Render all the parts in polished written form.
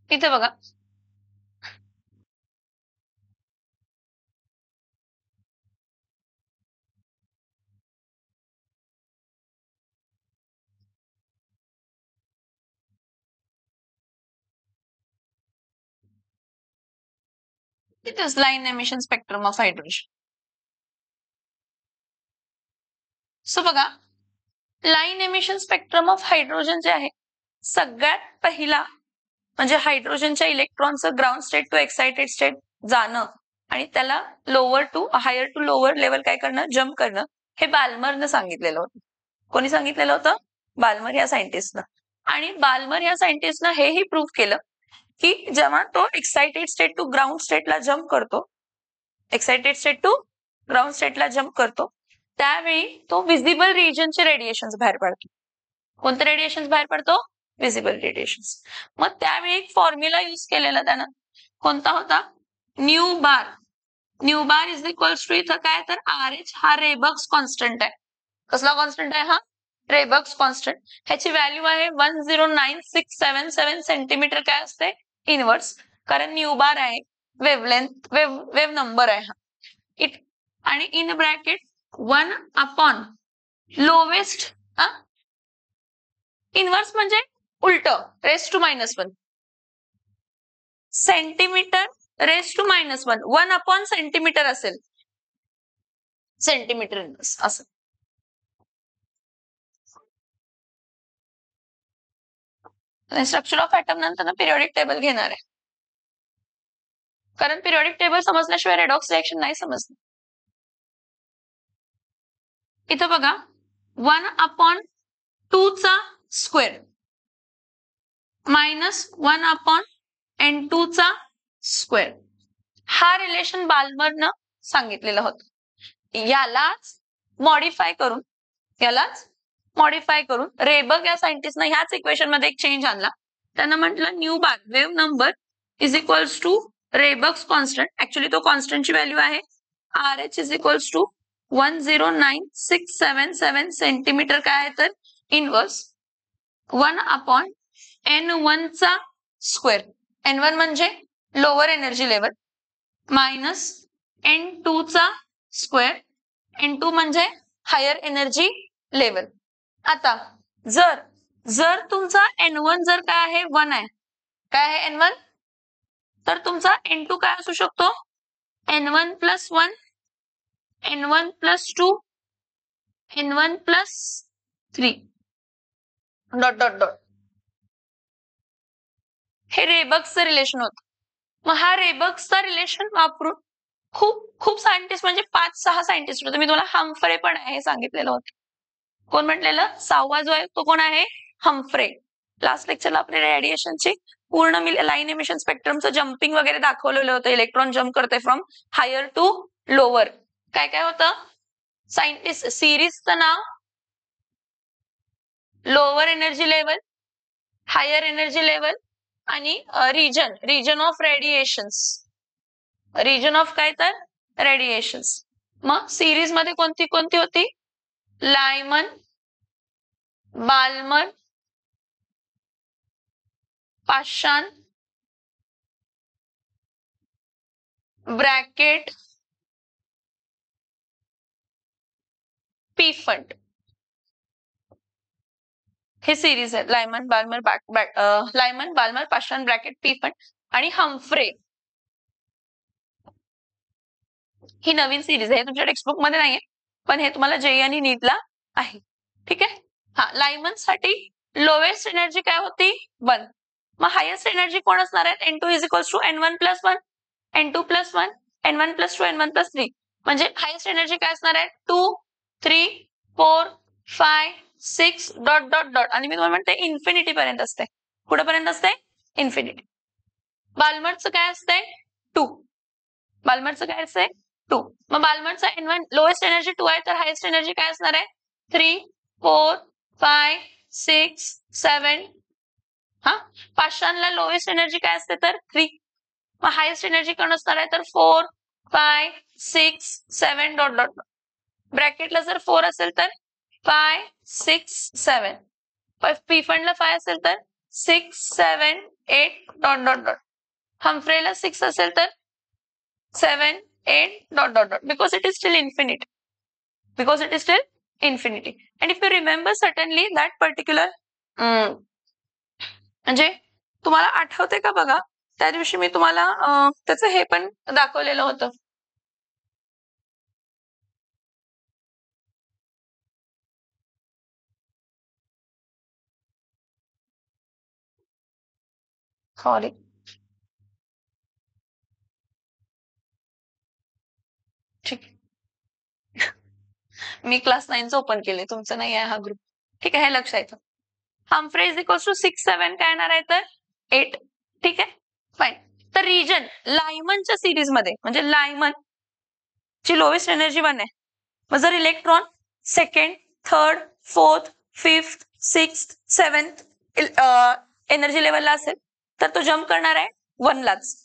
इथे बघा, it is line emission spectrum of hydrogen. So बघा, line emission spectrum of hydrogen जे आहे, सगळ्यात पहिला म्हणजे हायड्रोजनच्या इलेक्ट्रॉनचं ground state to excited state जाणं आणि त्याला lower to higher to lower level काय करणं, जम्प करणं, हे बाल्मरनं सांगितलेलं होतं. कोणी सांगितलेलं होतं? बाल्मर या सायंटिस्टनं. आणि बाल्मर या सायंटिस्टनं हेही प्रूव्ह केलं की जेव्हा तो एक्साइटेड स्टेट टू ग्राउंड स्टेटला जम्प करतो, एक्साइटेड स्टेट टू ग्राउंड स्टेटला जम्प करतो, त्यावेळी तो विजिबल रिजनचे रेडिएशन बाहेर पडतो. कोणते रेडिएशन बाहेर पडतो? Visible radiation. मग त्यावेळी एक फॉर्म्युला यूज केलेला त्यानं, कोणता होता? Nu bar. Nu bar is equals to इथं काय तर RH हा रेबक्स कॉन्स्टंट आहे. कसला कॉन्स्टंट आहे हा? रेबक्स कॉन्स्टंट. ह्याची व्हॅल्यू आहे 109677 सेंटीमीटर काय असते? इनवर्स. कारण न्यू बार आहे, वेवलेंथ वेव नंबर आहे हा. इट आणि in bracket 1 upon lowest inverse म्हणजे उलट raise to -1 centimetre raise to -1 1 upon centimetre असेल, सेंटीमीटर इनवर्स असं. स्ट्रक्चर ऑफ ऍटम नंतर पिरियडिक टेबल घेणार आहे, कारण पिरियडिक टेबल समजल्याशिवाय रेडॉक्स रिएक्शन नाही समजलं. इथं बघा 1 अपॉन 2 चा स्क्वेअर मायनस 1 अपॉन N2 चा स्क्वेअर, हा रिलेशन बाल्मरनं सांगितलेलं होतं. यालाच मॉडिफाय करून रेबक या सायंटिस्टनं ह्याच इक्वेशन मध्ये एक चेंज आणला. त्यानं म्हटलं nu bar wave number is equals to Rydberg's constant. Actually तो कॉन्स्टंटची व्हॅल्यू आहे RH is equals to 109677 centimetre काय आहे तर इनवर्स 1 अपॉन N1 चा स्क्वेअर. N1 म्हणजे lower energy level minus N2 चा स्क्वेअर. N2 म्हणजे हायर एनर्जी लेवल. आता जर तुमचा N1 जर काय आहे 1 आहे, काय आहे N1, तर तुमचा N2 काय असू शकतो? N1 plus 1, N1 plus 2, N1 plus 3 dot dot dot. हे रेबक्सचं रिलेशन होतं. मग हा रेबक्सचा रिलेशन वापरून खूप सायंटिस्ट म्हणजे 5-6 सायंटिस्ट होते. मी तुम्हाला हम्फ्रे पण आहे सांगितलेलं होतं. कोण म्हटलेलं? 6वा जो आहे तो कोण आहे? हम्फ्रे. लास्ट लेक्चरला आपल्या रेडिएशनची पूर्ण लाईन एमिशन स्पेक्ट्रमचं जम्पिंग वगैरे दाखवलेलं होतं. इलेक्ट्रॉन जम्प करते फ्रॉम हायर टू लोअर. काय काय होतं? सायंटिस्ट सिरीजचं नाव, lower energy level, higher energy level आणि region of radiations. Region of काय तर रेडिएशन्स. मग सिरीज मध्ये कोणती कोणती होती? Lyman, Balmer, Paschen, Brackett, Pfund. हे सिरीज आहे. लायमन, बाल्मर, पाषाण, ब्रॅकेट, पीफंट आणि हम्फ्रे. ही नवीन सिरीज आहे, तुमच्या टेक्स्टबुक मध्ये नाहीये, पण हे तुम्हाला जेई आणि नीटला आहे. ठीक आहे. हा, लायमन साठी लोएस्ट एनर्जी काय होती? 1. मग हायेस्ट एनर्जी कोण असणार आहे? N2 is equals to N1 plus 1, N2 plus 1, N1 plus 2, N1 plus 3. म्हणजे हायेस्ट एनर्जी काय असणार आहे? 2, 3, 4, 5, 6 डॉट डॉट डॉट. आणि मी तुम्हाला म्हणते इन्फिनिटी पर्यंत असते. कुठपर्यंत असते? इन्फिनिटी. बाल्मरचं काय असते? 2. बाल्मरचं काय असते? 2. मग बाल्मरचा N1 लोएस्ट एनर्जी 2 आहे, तर हायेस्ट एनर्जी काय असणार आहे? 3, 4, 5, 6, 7. हा, पाषाणला लोएस्ट एनर्जी काय असते तर 3. मग हायेस्ट एनर्जी कोण असणार आहे तर 4, 5, 6, 7 डॉट डॉट. ब्रॅकेटला जर 4 असेल तर 5, 6, 7. पीफंडला 5 असेल तर 6 7 8 डॉट डॉट डॉट. हम्फ्रेला 6 असेल तर 7 8 dot dot dot, because it is still infinite, because it is still infinity. And if you remember certainly that particular म्हणजे तुम्हाला आठवते का बघा, त्या दिवशी मी तुम्हाला त्याचं हे पण दाखवलेलं होतं. सॉरी, ठीक आहे. मी क्लास 9चं ओपन केले, तुमचं नाही आहे हा ग्रुप. ठीक आहे, हे लक्षात. हम्फ्रे इज इक्वल्स टू 6 7 काय येणार आहे तर 8. ठीक आहे, फाईन. तर रिजन लायमनच्या सिरीज मध्ये, म्हणजे लायमन ची लोएस्ट एनर्जी 1 आहे. मग जर electron second, third, fourth, fifth, sixth, seventh energy लेवलला असेल तर तो जम्प करणार आहे 1 लाच.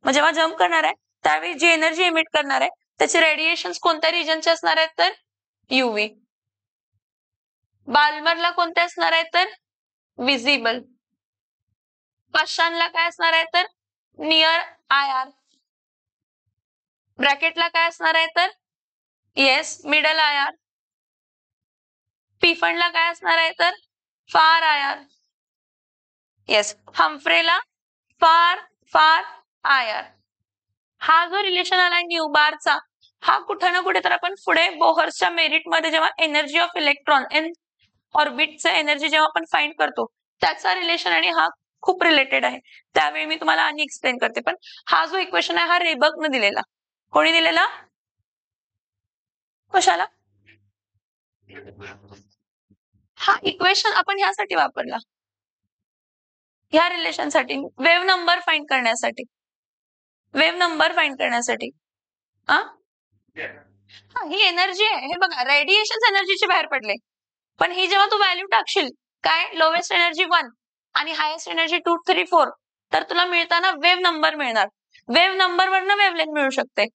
मग जेव्हा जम्प करणार आहे त्यावेळी जी एनर्जी एमिट करणार आहे त्याचे रेडिएशन कोणत्या रिजनचे असणार आहेत तर युव्ही. बाल्मरला कोणते असणार आहे तर विजिबल. पश्चानला काय असणार आहे तर नियर आय-आर. ब्रॅकेटला काय असणार आहे तर येस मिडल आय-आर. पीफंडला काय असणार आहे तर फार आय-आर. येस, हम्फ्रेला फार फार आय-आर. हा जो रिलेशन आलाय न्यू बारचा, हा कुठे ना कुठे तर आपण पुढे बोहर्सच्या मेरिट मध्ये जेव्हा एनर्जी ऑफ इलेक्ट्रॉन इन ऑर्बिटचं एनर्जी जेव्हा आपण फाइंड करतो त्याचा रिलेशन आणि हा खूप रिलेटेड आहे. त्यावेळी मी तुम्हाला आणि एक्सप्लेन करते. पण हा जो इक्वेशन आहे हा रेबकने दिलेला. कोणी दिलेला? कशाला? हा इक्वेशन आपण ह्यासाठी वापरला, ह्या रिलेशनसाठी, वेव्ह नंबर फाइंड करण्यासाठी. वेव्ह नंबर फाइंड करण्यासाठी. ही एनर्जी आहे, हे बघा रेडिएशन एनर्जीचे बाहेर पडले. पण ही जेव्हा तू व्हॅल्यू टाकशील काय, लोवेस्ट एनर्जी 1 आणि हायेस्ट एनर्जी 2 3 4, तर तुला मिळताना वेव्ह नंबर मिळणार. वेव्ह नंबर वरनं वेव्हलेंथ मिळू शकते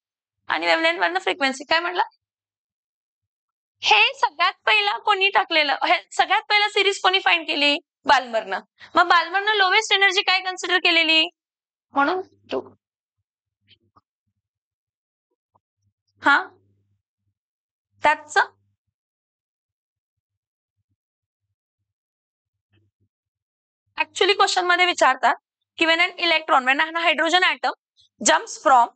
आणि वेव्हलेंथ वरनं फ्रिक्वेन्सी. काय म्हटलं? हे सगळ्यात पहिला कोणी टाकलेलं, हे सगळ्यात पहिला सिरीज कोणी फाइंड केली? बाल्मरनं. मग बाल्मरनं लोवेस्ट एनर्जी काय कन्सिडर केलेली? म्हणून तू हा त्याच ऍक्च्युअली क्वेश्चन मध्ये विचारतात की when an electron, when an hydrogen atom jumps from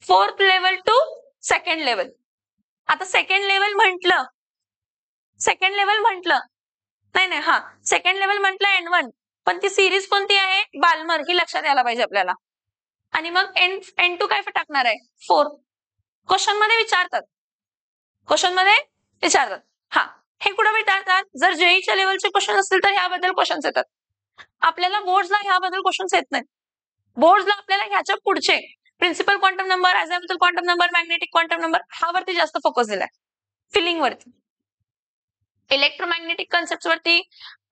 4th level to 2nd level. आता सेकंड लेवल म्हटलं, सेकंड लेवल म्हटलं नाही नाही, हा सेकंड लेवल म्हटलं N1, पण ती सिरीज कोणती आहे? बाल्मर, ही लक्षात यायला पाहिजे आपल्याला. आणि मग N2 काय टाकणार आहे? 4. क्वेश्चन मध्ये विचारतात, क्वेश्चन मध्ये विचारतात. हा, हे कुठं विचारतात? जर जेईच्या लेवलचे क्वेश्चन असतील तर ह्याबद्दल क्वेश्चन येतात. आपल्याला बोर्ड्सला ह्याबद्दल क्वेश्चन येत नाहीत. बोर्ड्सला आपल्याला ह्याच्या पुढचे principal quantum number, azimuthal quantum number, magnetic quantum number, ह्यावरती जास्त फोकस दिलाय. फिलिंग वरती, इलेक्ट्रोमॅग्नेटिक कन्सेप्ट वरती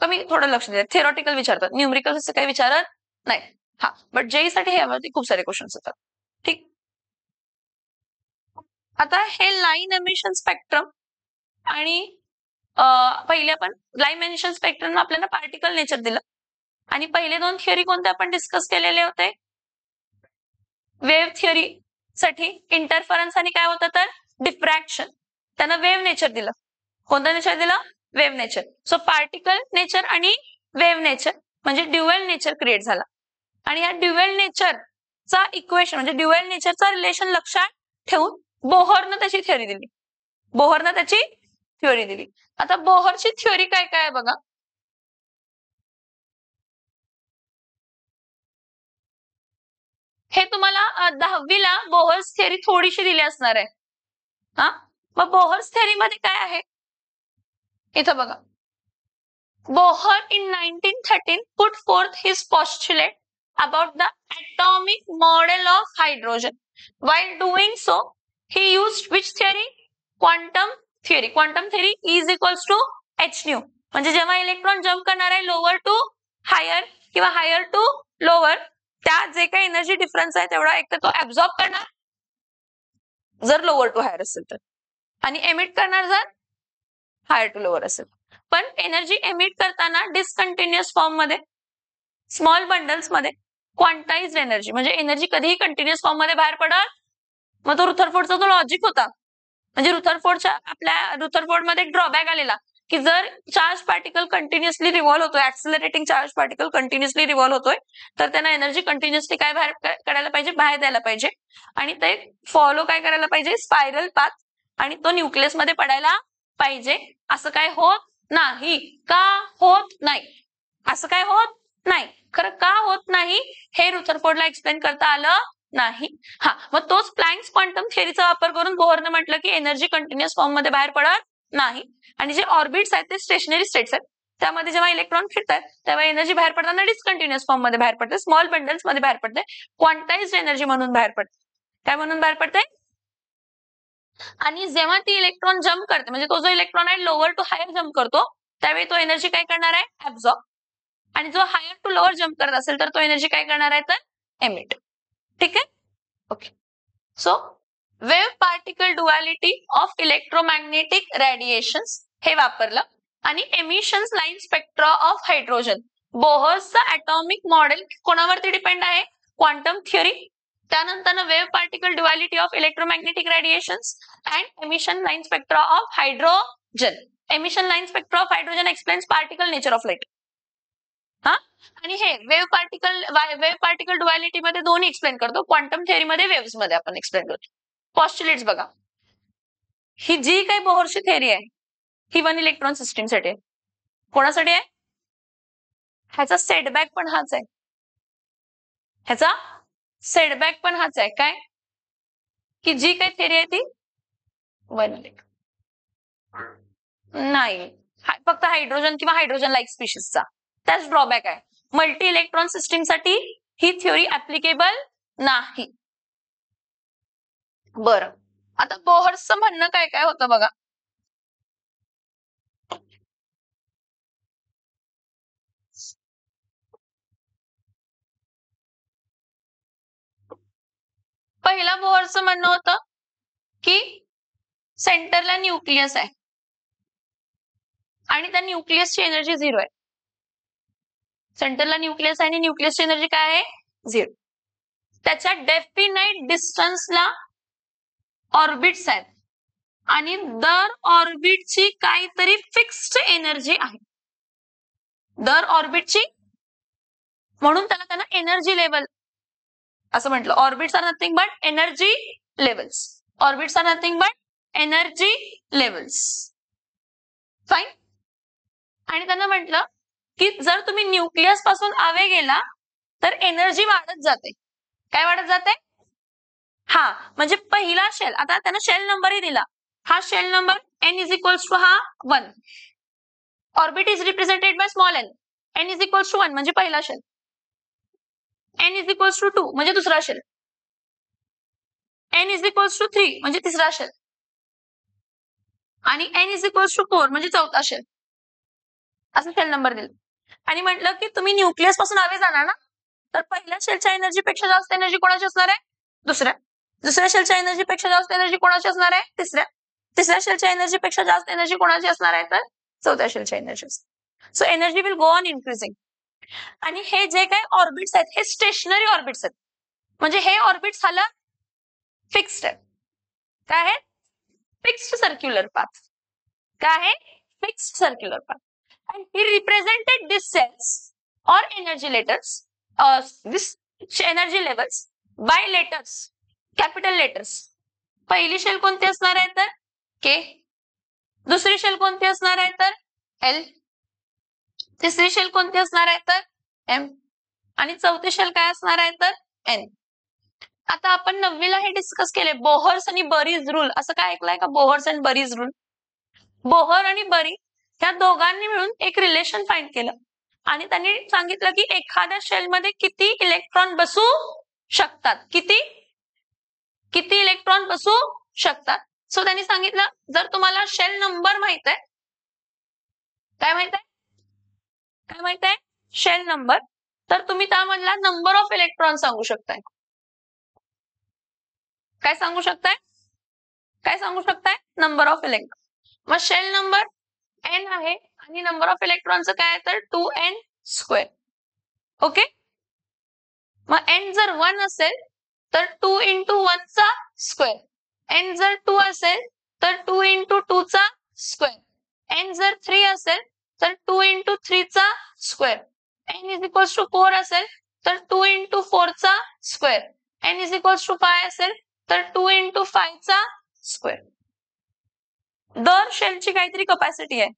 कमी थोडं लक्ष देतात. थेरॉटिकल विचारतात, न्यूमरिकल असं काही विचारत नाही. हा, बट जेई साठी ह्यावरती खूप सारे क्वेश्चन येतात. ठीक. आता हे लाईन एमिशन स्पेक्ट्रम आणि पहिले आपण लाईन एमिशन स्पेक्ट्रम आपल्याला पार्टिकल नेचर दिलं आणि पहिले 2 थिअरी कोणते आपण डिस्कस केलेले होते? वेव्ह थिअरी साठी इंटरफरन्स आणि काय होतं तर डिफ्रॅक्शन. त्यांना वेव्ह नेचर दिलं. कोणतं नेचर दिलं? Wave nature. So particle nature आणि वेव्ह नेचर म्हणजे ड्युएल नेचर क्रिएट झाला. आणि या ड्युएल नेचरचा इक्वेशन म्हणजे ड्युएल नेचरचा रिलेशन लक्षात ठेवून बोहरनं त्याची थिअरी दिली. बोहरनं त्याची थिअरी दिली. आता बोहरची थिअरी काय काय आहे बघा. हे तुम्हाला 10वीला बोहर्स थिअरी थोडीशी दिली असणार आहे. हा, मग बोहर्स थिअरी मध्ये काय आहे इथं बघा. Bohr in 1913 put forth his postulate about the atomic model of hydrogen. While doing so, he used which theory? Quantum theory. Quantum theory is equals to h nu. म्हणजे जेव्हा इलेक्ट्रॉन जम्प करणार आहे lower to higher किंवा higher to lower, त्या जे काही energy difference आहे तेवढा एक तर तो ऍब्झॉर्ब करणार जर लोअर टू हायर असेल तर, आणि एमिट करणार जर हायर टू लोअर असेल. पण एनर्जी एमिट करताना डिस्कंटिन्युअस फॉर्म मध्ये स्मॉल बंडल्स मध्ये क्वांटाइज्ड एनर्जी म्हणजे एनर्जी कधीही कंटिन्युअस फॉर्म मध्ये बाहेर पडत. मग तो रुथरफोर्डचा जो लॉजिक होता, म्हणजे रुथरफोर्ड मध्ये एक ड्रॉबॅक आलेला की जर चार्ज पार्टिकल कंटिन्युअसली रिव्हॉल्व होतोय, ऍक्सिलरेटिंग चार्ज पार्टिकल कंटिन्युअसली रिव्हॉल्व होतोय, तर त्यांना एनर्जी कंटिन्युअसली काय बाहेर काढायला पाहिजे, बाहेर द्यायला पाहिजे. आणि ते फॉलो काय करायला पाहिजे, स्पायरल पाथ, आणि तो न्यूक्लियस मध्ये पडायला पाहिजे. असं काय होत नाही. का होत नाही? असं काय होत नाही. खरं का होत नाही हे रुथरफोर्डला एक्सप्लेन करता आलं नाही. हा, मग तोच प्लँक्स क्वांटम थिअरीचा वापर करून बोहरने म्हटलं की एनर्जी कंटिन्युअस फॉर्म मध्ये बाहेर पडत नाही. आणि जे ऑर्बिट्स आहेत ते स्टेशनरी स्टेट्स आहेत, त्यामध्ये जेव्हा इलेक्ट्रॉन फिरतात तेव्हा एनर्जी बाहेर पडताना डिस्कंटिन्युअस फॉर्म मध्ये बाहेर पडते, स्मॉल बंडल्स मध्ये बाहेर पडते, क्वांटाइज्ड एनर्जी म्हणून बाहेर पडते. काय म्हणून बाहेर पडते? आणि जेव्हा ती इलेक्ट्रॉन जम्प करते, म्हणजे तो जो इलेक्ट्रॉन आहे लोअर टू हायर जम्प करतो, त्यावेळी तो एनर्जी काय करणार आहे, ऍब्झॉर्ब. आणि जो हायर टू लोअर जम्प करत असेल तर तो एनर्जी काय करणार आहे, तर एमिट. ठीक आहे, okay. So wave particle duality of electromagnetic radiations हे वापरलं. आणि emissions line spectra of hydrogen, बोहर्सचं ॲटॉमिक मॉडेल कोणावरती डिपेंड आहे, क्वांटम थिअरी. त्यानंतर wave particle duality of electromagnetic radiations and emission line spectra of hydrogen. Emission line spectra of hydrogen explains particle nature of light. हा, आणि हे wave particle duality मध्ये दोन्ही explain करतो, quantum theory मध्ये waves मध्ये आपण एक्सप्लेन करतो. पॉस्ट्युलेट्स बघा, ही जी काही बोहरची थिअरी आहे ही वन इलेक्ट्रॉन सिस्टीम साठी आहे. कोणासाठी आहे? ह्याचा सेटबॅक पण हाच आहे, ह्याचा सेटबॅक पण हाच आहे. काय की जी काही थिअरी आहे ती वन नाही, फक्त हायड्रोजन किंवा हायड्रोजन लाईक स्पीशीजचा. त्याच ड्रॉबॅक आहे. मल्टी इलेक्ट्रॉन सिस्टीम साठी ही थिअरी ऍप्लिकेबल नाही. बरं, आता बोहर्सचं म्हणणं काय काय होतं बघा. पहिला बोहरचं म्हणणं होतं की सेंटरला न्यूक्लियस आहे आणि त्या न्यूक्लियसची एनर्जी 0 आहे. सेंटरला न्यूक्लियस आहे आणि न्यूक्लियसची एनर्जी काय आहे, 0. त्याच्या डेफिनाइट डिस्टन्सला ऑर्बिट्स आहेत आणि दर ऑर्बिटची काहीतरी फिक्स्ड एनर्जी आहे, दर ऑर्बिटची. म्हणून त्यांना एनर्जी लेवल असं म्हटलं. Orbits are nothing but energy levels. Orbits are nothing but energy levels. Fine. आणि त्यांना म्हटलं की जर तुम्ही न्यूक्लियस पासून अवे गेला तर एनर्जी वाढत जाते. काय वाढत जाते? हा, म्हणजे पहिला शेल, आता त्यांना शेल नंबरही दिला. हा shell number n is equals to हा 1. Orbit is represented by small n. n is equals to 1 म्हणजे पहिला shell, n is equals to 2 म्हणजे दुसरा shell, n is equals to 3 म्हणजे तिसरा शेल, आणि n इज इक्वल्स टू 4 म्हणजे चौथा शेल. असं शेल नंबर दिला. आणि म्हटलं की तुम्ही न्यूक्लियस पासून हवे जाणार ना, तर पहिल्या शेलच्या एनर्जी पेक्षा जास्त एनर्जी कोणाची असणार आहे, दुसऱ्या शेलच्या एनर्जी पेक्षा जास्त एनर्जी कोणाची असणार आहे, तिसऱ्या शेलच्या एनर्जी पेक्षा जास्त एनर्जी कोणाची असणार आहे, तर चौथ्या शेलच्या energy. So energy will go on increasing. आणि हे जे काही ऑर्बिट्स आहेत हे स्टेशनरी ऑर्बिट्स आहेत, म्हणजे हे ऑर्बिट्स झालं फिक्स्ड आहे. काय आहे? Fixed circular path. काय आहे? Fixed circular path. And he represented these cells or energy letters, this energy levels by letters, capital letters. पहिली शेल कोणती असणार आहे तर K, दुसरी शेल कोणती असणार आहे तर L, तिसरी शेल कोणती असणार आहे तर M, आणि चौथी शेल काय असणार आहे तर N. आता आपण 9वीला हे डिस्कस केले, बोहर्स आणि बरीज रूल. असं काय ऐकलंय का, बोहर्स अँड बरीज रूल? बोहर आणि बरी ह्या दोघांनी मिळून एक रिलेशन फाइंड केलं आणि त्यांनी सांगितलं की एखाद्या शेलमध्ये किती इलेक्ट्रॉन बसू शकतात, किती इलेक्ट्रॉन बसू शकतात. सो त्यांनी सांगितलं जर तुम्हाला शेल नंबर माहित आहे, काय माहित आहे शेल नंबर, तर तुम्ही त्यामधला नंबर ऑफ इलेक्ट्रॉन सांगू शकताय. काय सांगू शकताय? Number of electron. मग शेल नंबर n आहे आणि नंबर ऑफ इलेक्ट्रॉनचं काय आहे तर 2n². ओके, मग n जर 1 असेल तर 2 × 1 चा स्क्वेअर, n जर 2 असेल तर 2 × 2 चा स्क्वेअर, n जर 3 असेल तर 2 × 3 चा स्क्वेअर, n = 4 असेल तर 2 × 4 चा स्क्वेअर, n = 5 असेल तर 2 × 5 चा स्क्वेअर. दर शेलची काहीतरी कपॅसिटी आहे,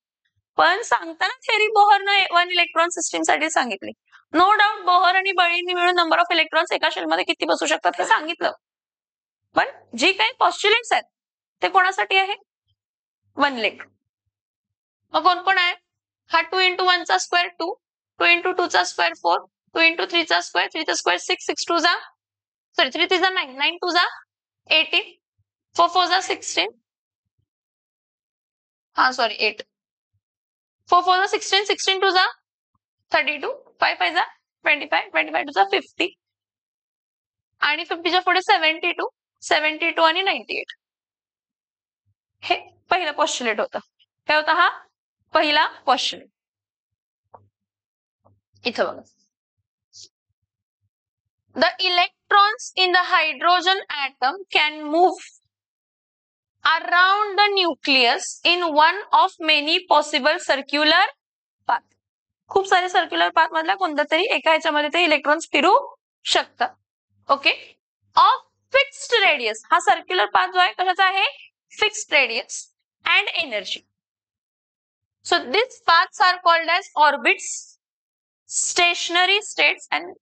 पण सांगताना थेरी बोहरनं 1 इलेक्ट्रॉन सिस्टीम साठी सांगितली. नो डाऊट बोहर आणि बर्नौली मिळून नंबर ऑफ इलेक्ट्रॉन्स एका शेलमध्ये किती बसू शकतात हे सांगितलं, पण जी काही पॉस्ट्युलेट्स आहेत ते कोणासाठी आहे? 1 इलेक्ट्रॉन. मग कोण कोण आहे? हा 2 × 1 चा स्क्वेअर 2, 2 × 2 चा स्क्वेअर 4, 2 × 3 चा स्क्वेअर, 3 चा स्क्वेअर 6, 6 2 जा सॉरी 3 3 जा 9, 9 2 जा 18, 4 4 जा 16, हा सॉरी 8, 4 4 जा 16, 16 2 जा 32, 5 5 जा 25, 25 2 जा 50 आणि 50 च्या पुढे 72, 72 आणि 98. हे पहिलं पॉस्ट्युलेट होतं. काय होता हा? पहिला पॉस्ट्युलेट. इथं बघा, the electrons in the hydrogen atom can move around the nucleus in one of many possible circular path. खूप सारे सर्क्युलर पाथ मधल्या कोणत्या तरी एका ह्याच्यामध्ये ते इलेक्ट्रॉन्स फिरू शकतात. ओके, ऑफ फिक्स्ड रेडियस, हा सर्क्युलर पाथ जो आहे कशाचा आहे? Fixed radius and energy. So this paths are called as orbits, stationary states and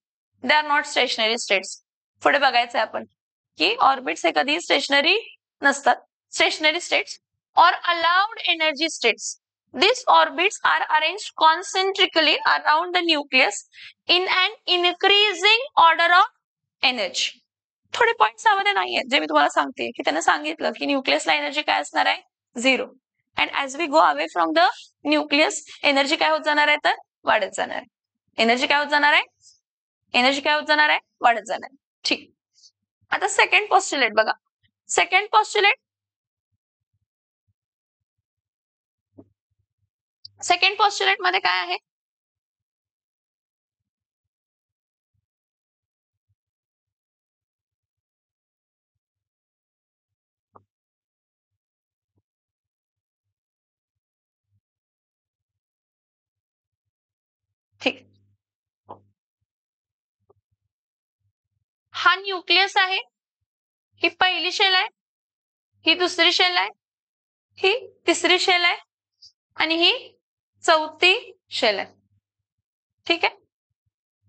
they are not stationary states. पुढे बघायचं आहे आपण की ऑर्बिट्स हे कधी स्टेशनरी नसतात. Stationery states or allowed energy states. These orbits are arranged concentrically around the nucleus in an increasing order of energy. थोडे points यामध्ये नाही आहेत जे मी तुम्हाला सांगते की त्यांना सांगितलं की न्यूक्लियसला एनर्जी काय असणार आहे? 0. And as we go away from the nucleus energy काय होत जाणार आहे? तर वाढत जाणार आहे. एनर्जी काय होत जाणार आहे? एनर्जी काय होत जाणार आहे? वाढत जाणार आहे. ठीक, आता सेकंड पॉस्ट्युलेट बघा. सेकंड पॉस्ट्युलेट, सेकंड पॉस्ट्युलेट मध्ये काय आहे? ठीक, हा न्यूक्लियस आहे, ही पहिली शेल आहे, ही दुसरी शेल आहे, ही तिसरी शेल आहे आणि ही चौथी शेल आहे. ठीक आहे,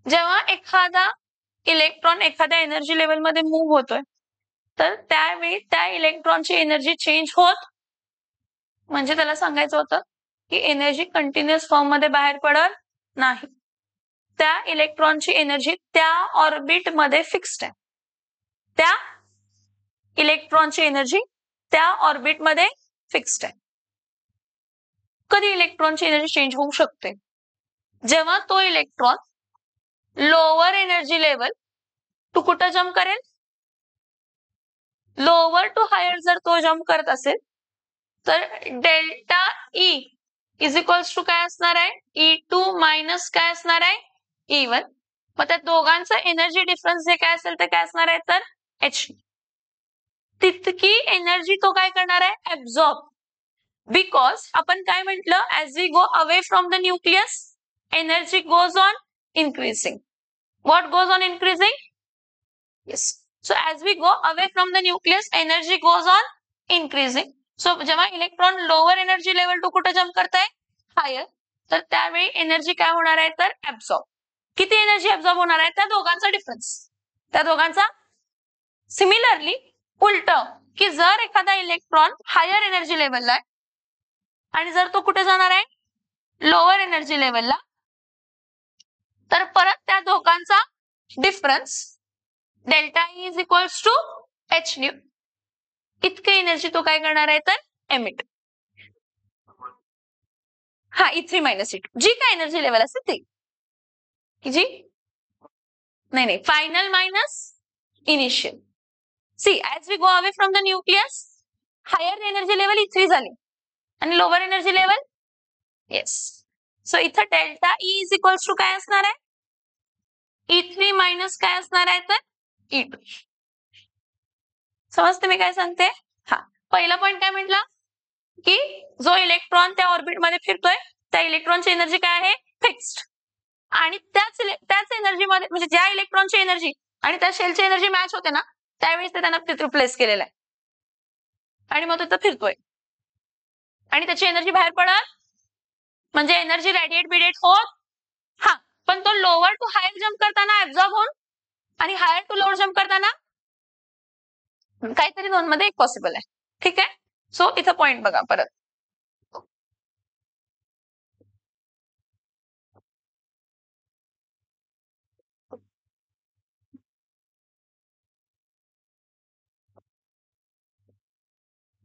जेव्हा एखादा इलेक्ट्रॉन एखाद्या एनर्जी लेवल मध्ये मूव्ह होतोय तर त्यावेळी त्या इलेक्ट्रॉनची एनर्जी चेंज होत, म्हणजे त्याला सांगायचं होतं की एनर्जी कंटिन्युअस फॉर्म मध्ये बाहेर पडत नाही. त्या इलेक्ट्रॉनची एनर्जी त्या ऑर्बिट मध्ये फिक्स्ड आहे. त्या इलेक्ट्रॉनची एनर्जी त्या ऑर्बिट मध्ये फिक्स्ड आहे. कधी इलेक्ट्रॉनची एनर्जी चेंज होऊ शकते? जेव्हा तो electron lower energy level to कुठं जम्प करेल? लोअर टू हायर जर तो जम्प करत असेल तर delta E is equals to काय असणार आहे? E2 मायनस काय असणार आहे? E1. मग त्या दोघांचा एनर्जी डिफरन्स जे काय असेल ते काय असणार आहे? तर H. तितकी एनर्जी तो काय करणार आहे? ऍब्झॉर्ब. बिकॉज आपण काय म्हटलं? As we go away from the nucleus energy goes on increasing. What goes on increasing? Yes. So as we go away from the nucleus energy goes on increasing. So जेव्हा electron lower energy level to कुठे jump करताय? Higher. तर त्यावेळी energy काय होणार आहे? तर absorb. किती एनर्जी ऍब्झॉर्ब होणार आहे? त्या दोघांचा डिफरन्स. त्या दोघांचा. सिमिलरली उलट की जर एखादा इलेक्ट्रॉन हायर एनर्जी लेवलला आहे आणि जर तो कुठे जाणार आहे? लोअर एनर्जी लेवलला, तर परत त्या दोघांचा difference delta E is equals to H nu. इतके एनर्जी तो काय करणार आहे? तर एमिट. हा E3 मायनस E2 जी काय एनर्जी लेवल असते ती जी नाही final minus initial. See as we go away from the nucleus higher energy level E3 झाली आणि lower energy level yes. So इथं delta E is equals to काय असणार आहे? E3 मायनस काय असणार आहे तर E2. समजते मी काय सांगते? हा, पहिला पॉईंट काय म्हटला की जो इलेक्ट्रॉन त्या ऑर्बिटमध्ये फिरतोय त्या इलेक्ट्रॉनची एनर्जी काय आहे फिक्स्ड, आणि त्याच एनर्जीमध्ये म्हणजे ज्या इलेक्ट्रॉनची एनर्जी आणि त्या शेलची एनर्जी मॅच होते ना त्यावेळेस ते त्यांना तिथे प्लेस केलेलं आहे आणि मग तिथं फिरतोय आणि त्याची एनर्जी बाहेर पडत म्हणजे एनर्जी रेडिएट बिडिएट होत. हा, पण तो लोअर टू हायर जम्प करताना ऍब्झॉर्ब होऊन आणि हायर टू लोअर जम्प करताना काहीतरी दोन मध्ये एक पॉसिबल आहे. ठीक आहे, सो इथं पॉइंट बघा परत.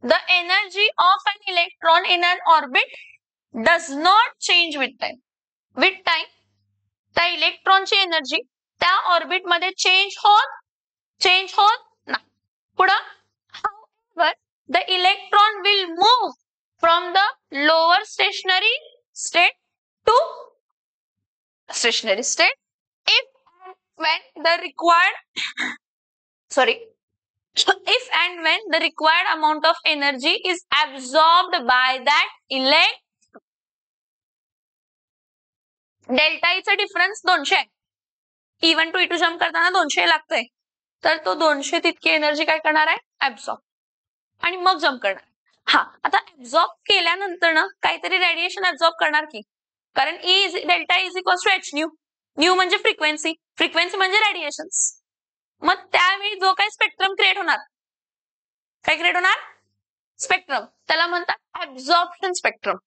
The energy of an electron in an orbit does not change with time. With time, त्या इलेक्ट्रॉनची एनर्जी त्या ऑर्बिट मध्ये चेंज होत नाही. पुढं, however, the electron will move from the lower stationary state to stationary state if and when the required amount of energy is absorbed by that elect. Delta Icha difference 200 आहे. E1 to E2 jump करताना 200 लागतंय, तर तो 200 तितकी energy काय करणार आहे absorb आणि मग जम्प करणार. हा, आता ऍब्सॉर्ब केल्यानंतर ना काहीतरी रेडिएशन ऍब्सॉर्ब करणार की, कारण delta is equals to H nu. Nu म्हणजे फ्रिक्वेन्सी, फ्रिक्वेन्सी म्हणजे रेडिएशन. मग त्यावेळी जो काही स्पेक्ट्रम क्रिएट होणार, काय क्रिएट होणार स्पेक्ट्रम, त्याला म्हणतात ऍब्सॉर्प्शन स्पेक्ट्रम.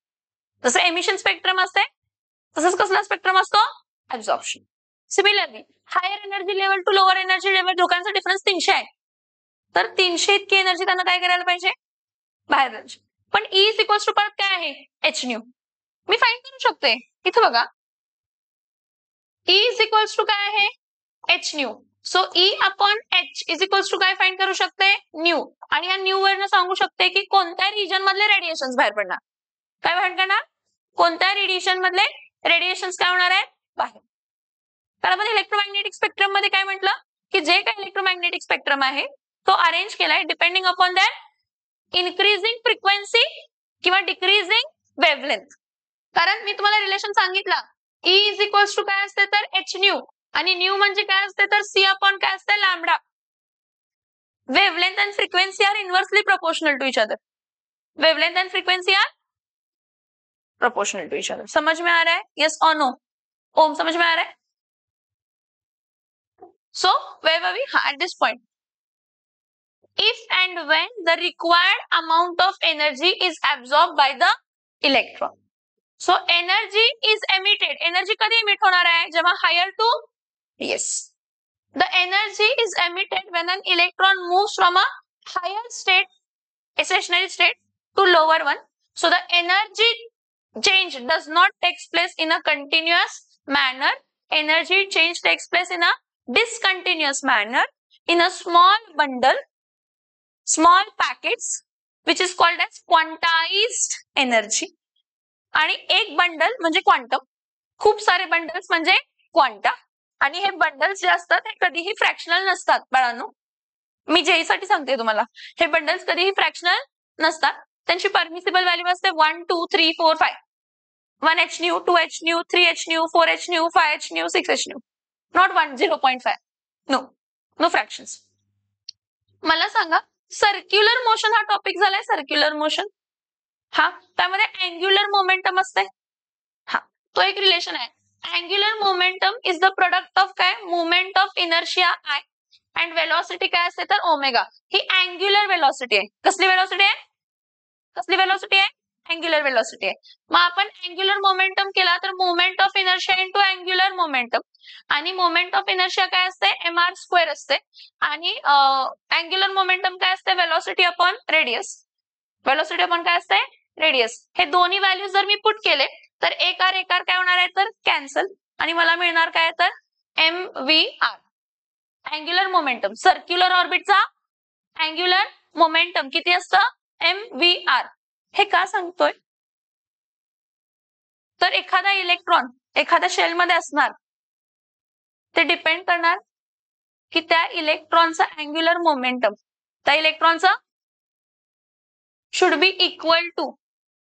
जसं एमिशन स्पेक्ट्रम असते तसंच कसला स्पेक्ट्रम असतो absorption. Similarly higher energy level to lower energy level difference डिफरन्स 300 आहे, तर 300 इतकी एनर्जी त्यांना काय करायला पाहिजे बाहेर जायची. पण E इज इक्वल्स टू परत काय आहे एच न्यू. मी फाइंड करू शकते इथं बघा, E इज इक्वल्स टू काय आहे H nu. So E upon H is equals to काय फाइंड करू शकते न्यू, आणि या न्यू वरनं सांगू शकते की कोणत्या रिजन मधले रेडिएशन बाहेर पडणार. काय फाइंड करणार, कोणत्या रेडिएशन मधले रेडिएशन काय होणार आहे बाहेर. तर आपण इलेक्ट्रोमॅग्नेटिक स्पेक्ट्रम मध्ये काय म्हटलं की जे काही इलेक्ट्रोमॅग्नेटिक स्पेक्ट्रम आहे तो अरेंज केलाय depending upon that increasing frequency किंवा डिक्रीजिंग वेव्हलेंथ. कारण मी तुम्हाला रिलेशन सांगितलं, E इज इक्वल्स टू काय असते तर एच न्यू, आणि न्यू म्हणजे काय असते तर C अपॉन काय असते lambda. Wavelength and frequency are inversely proportional to each other. Wavelength and frequency are proportional to each other. समझ में आ रहा है, यस और नो? ओम समझ में आ रहा है? So where were we? At this point, if and when the required amount of energy is absorbed by the electron. So energy is emitted. Energy कधी emit होणार आहे जेव्हा higher to, yes, the energy is emitted when an electron moves from a higher state, a stationary state, to lower one. So the energy change does not take place in a continuous manner. Energy change takes place in a discontinuous manner in a small bundle, small packets, which is called as quantized energy. आणि एक bundle म्हणजे quantum, खूप सारे bundles म्हणजे quanta, आणि हे bundles जे असतात हे कधीही फ्रॅक्शनल नसतात बाळांनो. मी जेई साठी सांगते तुम्हाला, हे बंडल्स कधीही फ्रॅक्शनल नसतात. त्यांची परमिसिबल व्हॅल्यू असते 1 2 3 4 5. 1h nu, 2h nu, 3h nu, 4h nu, 5h nu, 6h nu. Not 1, 0.5. No, no fractions. मला सांगा, सर्क्युलर मोशन हा टॉपिक झालाय. सर्क्युलर मोशन, हा त्यामध्ये अँग्युलर मोमेंटम असते. हा, तो एक रिलेशन आहे. Angular momentum is the product of काय moment of inertia I and velocity काय असते तर ओमेगा. ही अँग्युलर वेलॉसिटी आहे. कसली वेलॉसिटी आहे, कसली वेलॉसिटी आहे अँग्युलर वेलॉसिटी आहे. मग आपण अँग्युलर मोमेंटम केला तर moment of inertia into angular momentum, आणि मोमेंट ऑफ इनर्शिया काय असते mr² असते, आणि अँग्युलर मोमेंटम काय असते velocity upon radius. Velocity upon काय असते रेडियस. हे दोन्ही व्हॅल्यू जर मी पुट केले तर एकार एकार काय होणार आहे तर कॅन्सल, आणि मला मिळणार काय तर mvr. अँग्युलर मोमेंटम, सर्क्युलर ऑर्बिटचा अँग्युलर मोमेंटम किती असतं mvr. हे का सांगतोय तर एखादा इलेक्ट्रॉन एखाद्या शेल मध्ये असणार, ते डिपेंड करणार की त्या इलेक्ट्रॉनचा अँग्युलर मोमेंटम, त्या इलेक्ट्रॉनचा should be equal to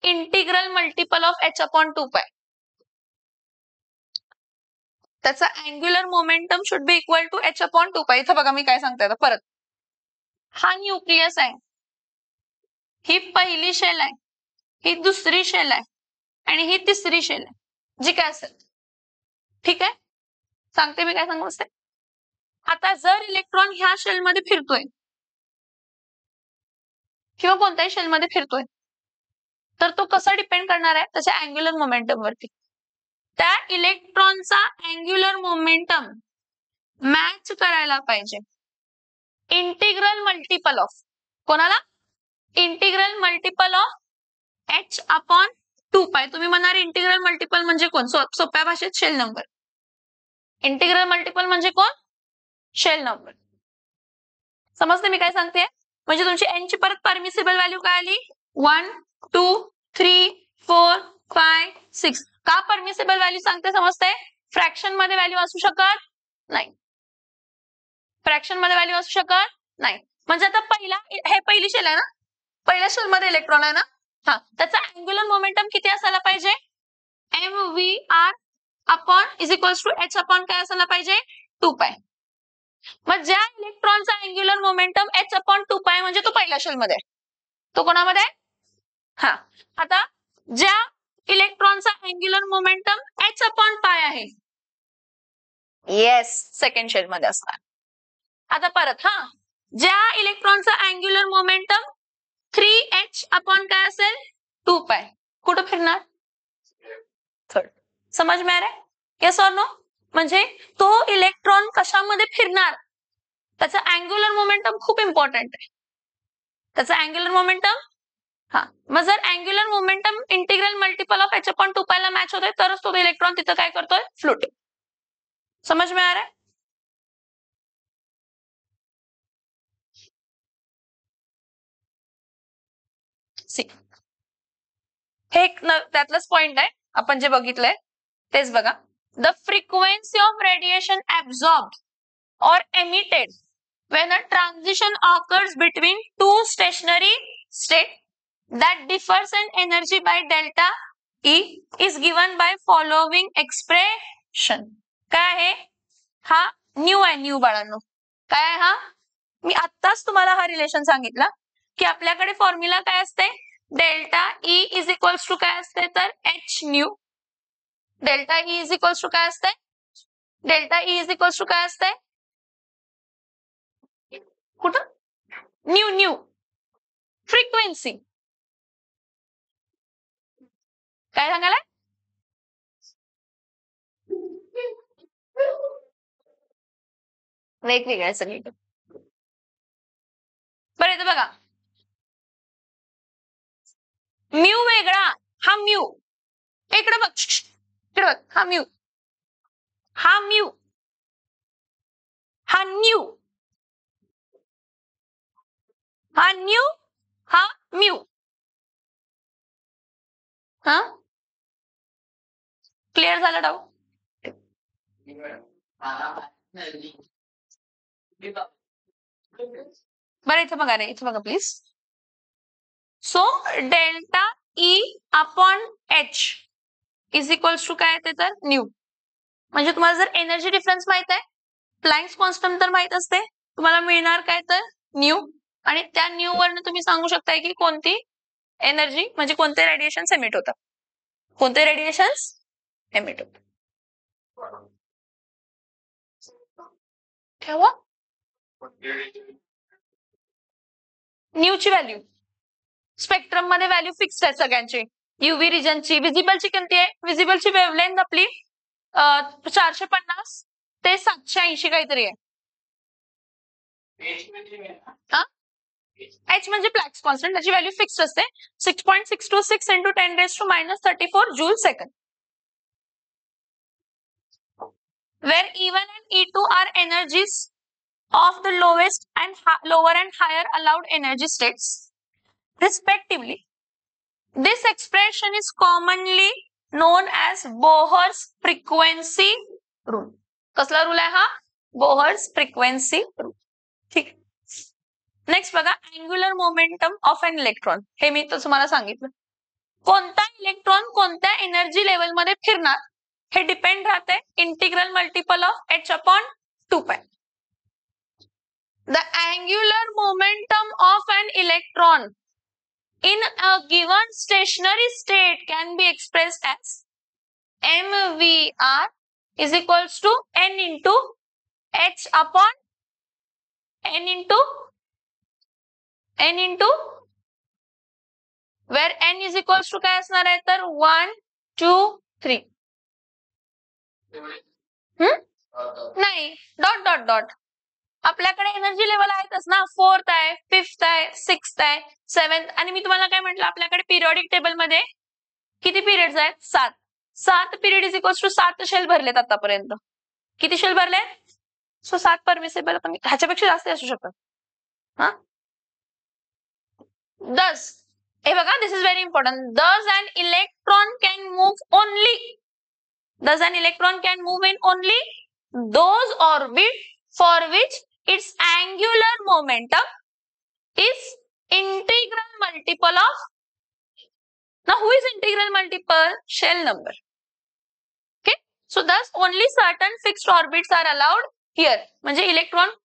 integral multiple of h/2π. त्याचा angular momentum should be equal to h/2π. इथं बघा मी काय सांगते आता परत. हा न्यूक्लियस आहे, ही पहिली शेल आहे, ही दुसरी शेल आहे आणि ही तिसरी शेल आहे, जी काय असेल. ठीक आहे, सांगते मी काय सांगू असते. आता जर इलेक्ट्रॉन ह्या शेलमध्ये फिरतोय किंवा कोणत्याही शेलमध्ये फिरतोय, तर तो कसा डिपेंड करणार आहे त्याच्या अँग्युलर मोमेंटम वरती. त्या इलेक्ट्रॉनचा अँग्युलर मोमेंटम मॅच करायला पाहिजे इंटिग्रल मल्टिपल ऑफ कोणाला, इंटिग्रल मल्टिपल ऑफ h/2π. तुम्ही म्हणाल इंटिग्रल मल्टिपल म्हणजे कोण, सोप्या भाषेत शेल नंबर. इंटिग्रल मल्टिपल म्हणजे कोण, शेल नंबर. समजते मी काय सांगते. म्हणजे तुमची n ची परत परमिसिबल व्हॅल्यू काय आली, 1 2 3 4 5 6. का परमिसिबल व्हॅल्यू सांगते समजते. फ्रॅक्शन मध्ये व्हॅल्यू असू शकत नाही, फ्रॅक्शन मध्ये व्हॅल्यू असू शकत नाही. म्हणजे आता हे पहिली शेल आहे ना, पहिल्या शेल मध्ये इलेक्ट्रॉन आहे ना, हा, त्याचा अँग्युलर मोमेंटम किती असायला पाहिजे, mvr is equals to h काय असायला पाहिजे, 2π. मग ज्या इलेक्ट्रॉनचा अँग्युलर मोमेंटम h/2π म्हणजे तो पहिल्या शेल मध्ये, तो कोणामध्ये, हा. आता ज्या इलेक्ट्रॉनचा अँग्युलर मोमेंटम h/π आहे, येस, सेकंड शेल मध्ये असणार. आता परत, हा, ज्या इलेक्ट्रॉनचा अँग्युलर मोमेंटम 3h काय असेल, 2π, कुठं फिरणार, थर्ड. समझ में आ रहा है, येस और नो. म्हणजे तो इलेक्ट्रॉन कशामध्ये फिरणार त्याचा अँग्युलर मोमेंटम खूप इम्पॉर्टंट आहे. त्याचा अँग्युलर मोमेंटम, हा, मग जर angular momentum integral multiple of h/2π ला मॅच होतोय तरच तो इलेक्ट्रॉन तिथं काय करतोय, फ्लोटिंग. समझ में आ रहा है. सी, हे एक त्यातलंच पॉइंट आहे आपण जे बघितलंय तेच बघा. The frequency of radiation absorbed or emitted when a transition occurs between two stationary states that differs in energy by delta E is given by following expression. काय आहे, हा न्यू आहे, न्यू बाळांनो. काय आहे हा, मी आत्ताच तुम्हाला हा रिलेशन सांगितला की आपल्याकडे फॉर्म्युला काय असते, delta E is equals to काय असते तर H nu. Delta E is equals to काय असते, delta E is equals to काय असते, कुठं, न्यू, न्यू फ्रिक्वेन्सी. काय सांगायला, वेगवेगळ्या सगळीकडे. बरं येतं बघा, म्यू वेगळा, हा म्यू, इकडे बघ, इकडे बघ, हा म्यू, हा म्यू, हा न्यू, हा न्यू, हा म्यू. हा क्लिअर झालं डाऊट. बरं इथं बघा रे, इथं बघा please. So delta E upon H is equals to काय येते तर न्यू. म्हणजे तुम्हाला जर एनर्जी डिफरन्स माहित आहे, प्लँक्स कॉन्स्टंट तर माहित असते, तुम्हाला मिळणार काय तर न्यू. आणि त्या न्यू वरनं तुम्ही सांगू शकताय की कोणती एनर्जी म्हणजे कोणते रेडिएशन एमिट होतात, कोणते रेडिएशन एमिट होतात. ठेवा न्यूची व्हॅल्यू, स्पेक्ट्रम मध्ये व्हॅल्यू फिक्स्ड आहे सगळ्यांची. युव्ही रिजनची, विजिबलची किती आहे, विजिबलची वेव्हलेंथ आपली 450 ते 780 काहीतरी आहे. एच म्हणजे प्लॅक्स कॉन्स्टंट, त्याची व्हॅल्यू फिक्स्ड असते 6.626 into 10⁻34 joule second. Where E1 and E2 are energies of the lowest and lower and higher allowed energy states respectively. This expression is commonly known as Bohr's frequency rule. कसला rule आहे हा? Bohr's frequency rule. ठीक. Next बघा, angular momentum of an electron. हे मी तुम्हाला सांगितलं. कोणता electron कोणत्या एनर्जी लेवल मध्ये फिरणार हे डिपेंड राहते integral multiple of h/2π. The angular momentum of an electron in a given stationary state can be expressed as mvr is equals to n into h upon n into where n is equals to काय असणार आहे तर 1 2 3. नाही, dot dot dot. आपल्याकडे energy level आहेतच ना, 4th आहे, 5th आहे, 6th आहे, 7th. आणि मी तुम्हाला काय म्हटलं, आपल्याकडे पिरियडिक टेबल मध्ये किती पिरियड्स आहेत? 7 period is equals to 7 shell भरलेत आतापर्यंत. किती शेल भरले? सो 7 परमिसेबल, पण ह्याच्यापेक्षा जास्त असू शकतात. हा, दस. हे बघा, दिस is very important. Thus an electron can move only. Thus an electron can move in only those orbits for which its angular momentum is integral multiple of. Now who is integral multiple? Shell number. Okay, so thus only certain fixed orbits are allowed here. म्हणजे electron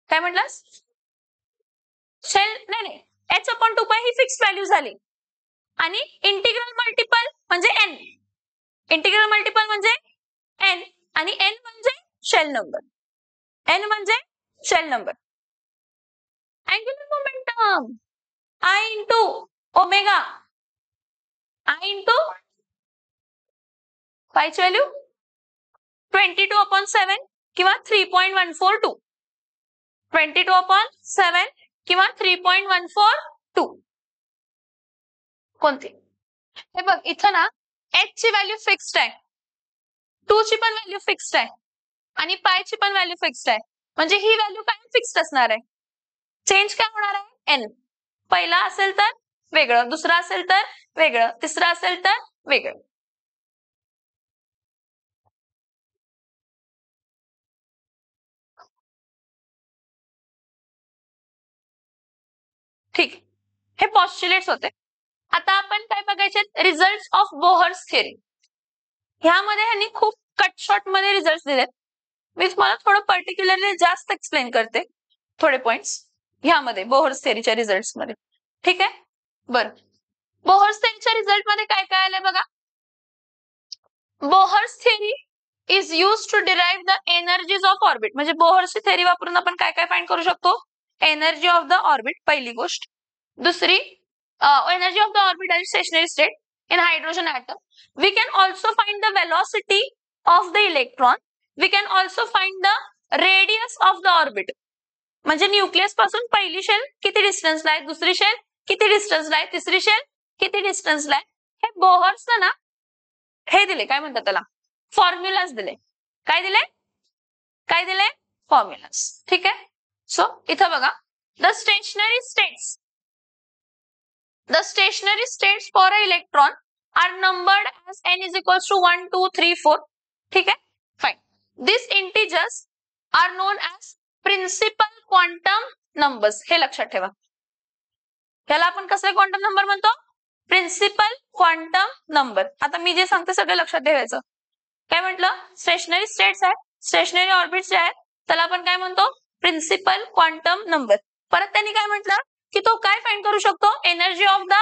काय म्हटलास? Shell नाही, h/2π ही fixed value झाली. आणि integral multiple म्हणजे n. Integral multiple म्हणजे n आणि n म्हणजे shell number. n म्हणजे shell number. Angular momentum I into omega, I into पायची व्हॅल्यू 22/7 किंवा 3.142. 22/7 किंवा 3.142. कोणती? हे बघ, इथं ना h ची व्हॅल्यू फिक्स्ड आहे, 2 ची पण व्हॅल्यू फिक्स्ड आहे आणि पाय ची पण व्हॅल्यू फिक्स्ड आहे. म्हणजे ही व्हॅल्यू काय फिक्स्ड असणार आहे. चेंज काय होणार आहे? n. पहिला असेल तर वेगळं, दुसरा असेल तर वेगळं, तिसरा असेल तर वेगळं. ठीक, हे पॉस्च्युलेट्स होते. आता आपण काय बघायचे? Result of Bohr's theory. ह्यामध्ये ह्यांनी खूप कट शॉर्ट मध्ये रिझल्ट दिलेत. मी तुम्हाला थोडं पर्टिक्युलरली जास्त एक्सप्लेन करते थोडे पॉइंट्स ह्यामध्ये बोहर्स थिअरीच्या रिझल्ट्स मध्ये. ठीक आहे, बरं. बोहर्स थिअरीच्या रिझल्ट मध्ये काय काय आलंय बघा. Bohr's theory is use to derive the energies of orbit. म्हणजे बोहर्सची थिअरी वापरून आपण काय काय फाइंड करू शकतो? एनर्जी ऑफ द ऑर्बिट, पहिली गोष्ट. दुसरी, energy of the orbit at stationary state in hydrogen atom. We can also find the velocity of the electron. We can also find the radius of the orbit. म्हणजे nucleus पासून पहिली shell किती डिस्टन्सला आहे, दुसरी shell किती डिस्टन्सला आहे, तिसरी shell किती डिस्टन्सला आहे. हे बोहर्स ना हे दिले, काय म्हणतात त्याला, फॉर्म्युलाज दिले. काय दिले? काय दिले? फॉर्म्युलाज. ठीक आहे. सो इथं बघा, the stationary states. The stationary states for an electron are numbered as n is equals to 1, 2, 3, 4. ठीक है, fine. These integers are known as principal quantum numbers. हे लक्षात ठेवा. याला आपण कसले क्वांटम नंबर म्हणतो? Principal quantum number. आता मी जे सांगते सगळं लक्षात ठेवायचं. काय म्हटलं? स्टेशनरी स्टेट्स आहेत, स्टेशनरी ऑर्बिट्स जे आहेत त्याला आपण काय म्हणतो? Principal quantum number. परत त्यांनी काय म्हटलं की तो काय फाइंड करू शकतो? Energy of the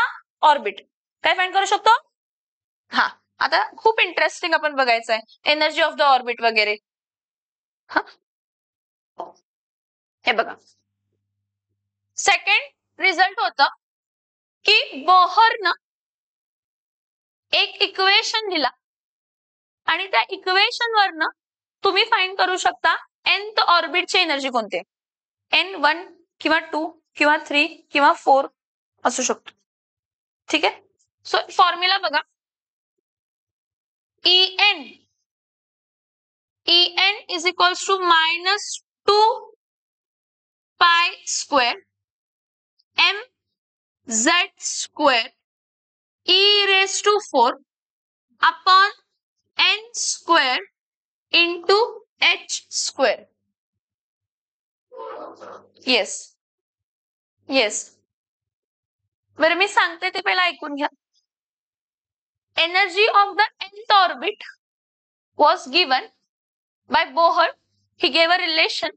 orbit. काय फाइंड करू शकतो? हा, आता खूप इंटरेस्टिंग आपण बघायचं आहे, एनर्जी ऑफ द ऑर्बिट वगैरे. हा, हे बघा, सेकंड रिझल्ट होतं की बोहरनं एक इक्वेशन दिला आणि त्या इक्वेशन वरनं तुम्ही फाइंड करू शकता nth ऑर्बिटची एनर्जी कोणती. n1 किंवा 2 किंवा 3 किंवा 4 असू शकतो. ठीक आहे. सो फॉर्म्युला बघा, En is equals to -2 pi square mz square e raised to 4 upon n square into h square. Yes yes. बरं मी सांगते ते पहिला ऐकून घ्या. Energy of the nth orbit was given by Bohr. He gave a relation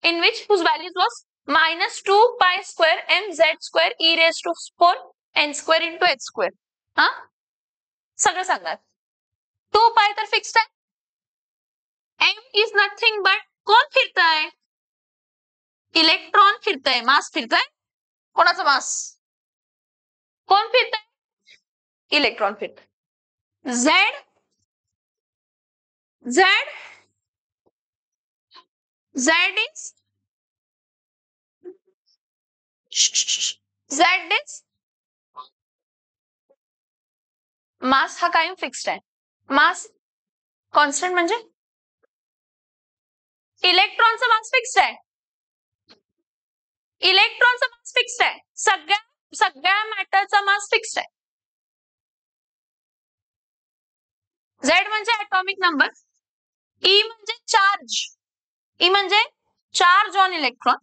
in which whose values was minus 2 pi square mz square e raised to 4 n square into h square. हा सगळं सांगा. 2 pi तर fixed आहे. m is nothing but कोण फिरतंय? Electron फिरतंय, मास फिरतंय. कोणाचा मास? कोण फिरतंय? Electron फिरतंय. z z is मास हा कायम फिक्स्ड आहे. मास कॉन्स्टंट म्हणजे इलेक्ट्रॉनचा मास फिक्स्ड आहे. इलेक्ट्रॉनचा मास फिक्स्ड आहे. सगळ्या मॅटरचा मास फिक्स्ड आहे. Z म्हणजे ॲटॉमिक नंबर, E म्हणजे चार्ज, E म्हणजे चार्ज ऑन इलेक्ट्रॉन.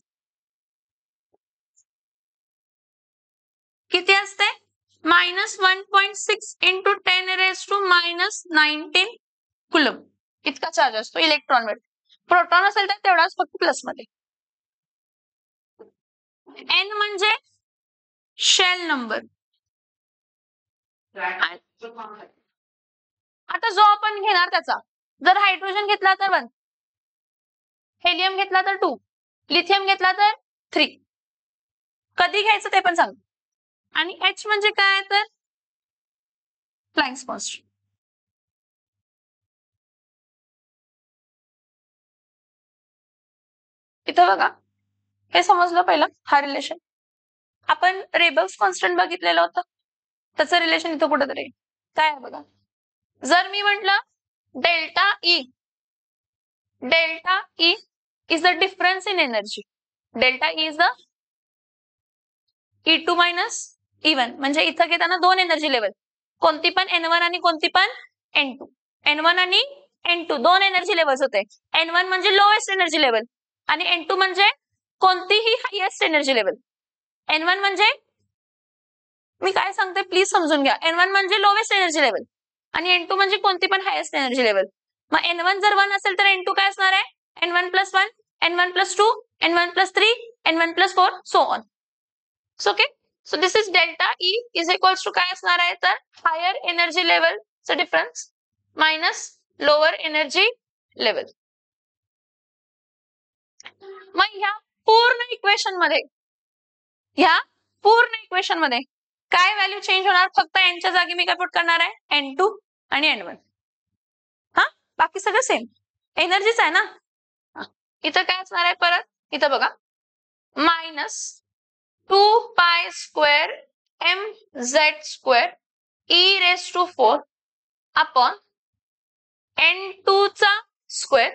किती असते? -1.6 इंटू 10 रेज टू -19 कुलम इतका चार्ज असतो इलेक्ट्रॉनवर. प्रोटॉन असेल तर तेवढाच फक्त प्लस मध्ये. N म्हणजे शेल नंबर. आता जो आपण घेणार त्याचा, जर हायड्रोजन घेतला तर 1, हेलियम घेतला तर 2, लिथियम घेतला तर 3. कधी घ्यायचं ते पण सांग. आणि H म्हणजे काय तर प्लँक्स कॉन्स्टंट. इथं बघा, हे समजलं पहिलं हा रिलेशन. आपण रेबल्स कॉन्स्टंट बघितलेलं होतं, त्याचं रिलेशन इथं कुठेतरी काय आहे बघा. जर मी म्हटलं delta E is the difference in energy. Delta E is the E2 minus E1. म्हणजे इथं घेताना दोन एनर्जी लेवल, कोणती पण N1 आणि कोणती पण N2. N1 आणि N2 दोन एनर्जी लेवल्स होते. N1 म्हणजे लोएस्ट एनर्जी लेवल आणि N2 म्हणजे कोणतीही हायेस्ट एनर्जी लेवल. N1 म्हणजे मी काय सांगते प्लीज समजून घ्या. N1 म्हणजे लोएस्ट एनर्जी लेवल आणि N2 म्हणजे कोणती पण हायेस्ट एनर्जी लेवल. मग N1 जर 1 असेल तर N2 काय असणार आहे? N1 + 1, N1 + 2, N1 + 3, N1 + 4, so on. Okay. So this is delta E is equals to काय असणार आहे तर हायर एनर्जी लेवलचा difference minus lower energy level. मग ह्या पूर्ण इक्वेशन मध्ये काय व्हॅल्यू चेंज होणार? फक्त एनच्या जागी मी काय पुट करणार आहे? N2 आणि N1. हा, बाकी सगळं सेम एनर्जीच आहे ना. इथं काय असणार आहे परत? इथं बघा minus 2 pi square mz square e raised to 4 upon N2 चा स्क्वेअर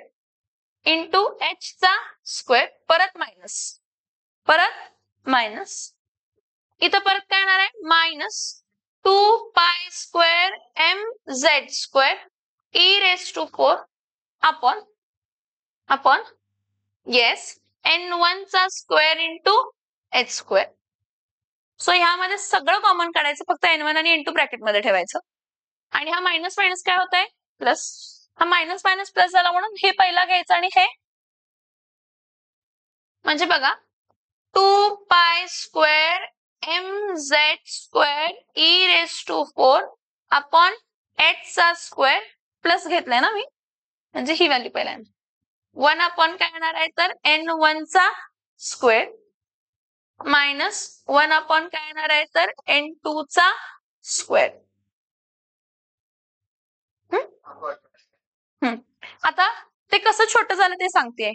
इंटू H चा स्क्वेअर परत मायनस इथं परत काय येणार आहे? -2 pi square mz square e raised to 4 upon yes N1 चा square into H square. So ह्यामध्ये सगळं कॉमन काढायचं, फक्त N1 आणि N2 ब्रॅकेट मध्ये ठेवायचं. आणि हा मायनस मायनस काय होत आहे? प्लस. हा मायनस मायनस प्लस झाला म्हणून हे पहिला घ्यायचं आणि हे म्हणजे बघा 2 pi square mz square e raised to 4 upon h चा स्क्वेअर प्लस घेतलाय ना मी, म्हणजे ही व्हॅल्यू पहिला 1 अपॉन काय येणार आहे तर N1 चा स्क्वेअर मायनस 1 अपॉन काय येणार आहे तर N2 चा स्क्वेअर. आता ते कसं छोटं झालं ते सांगते.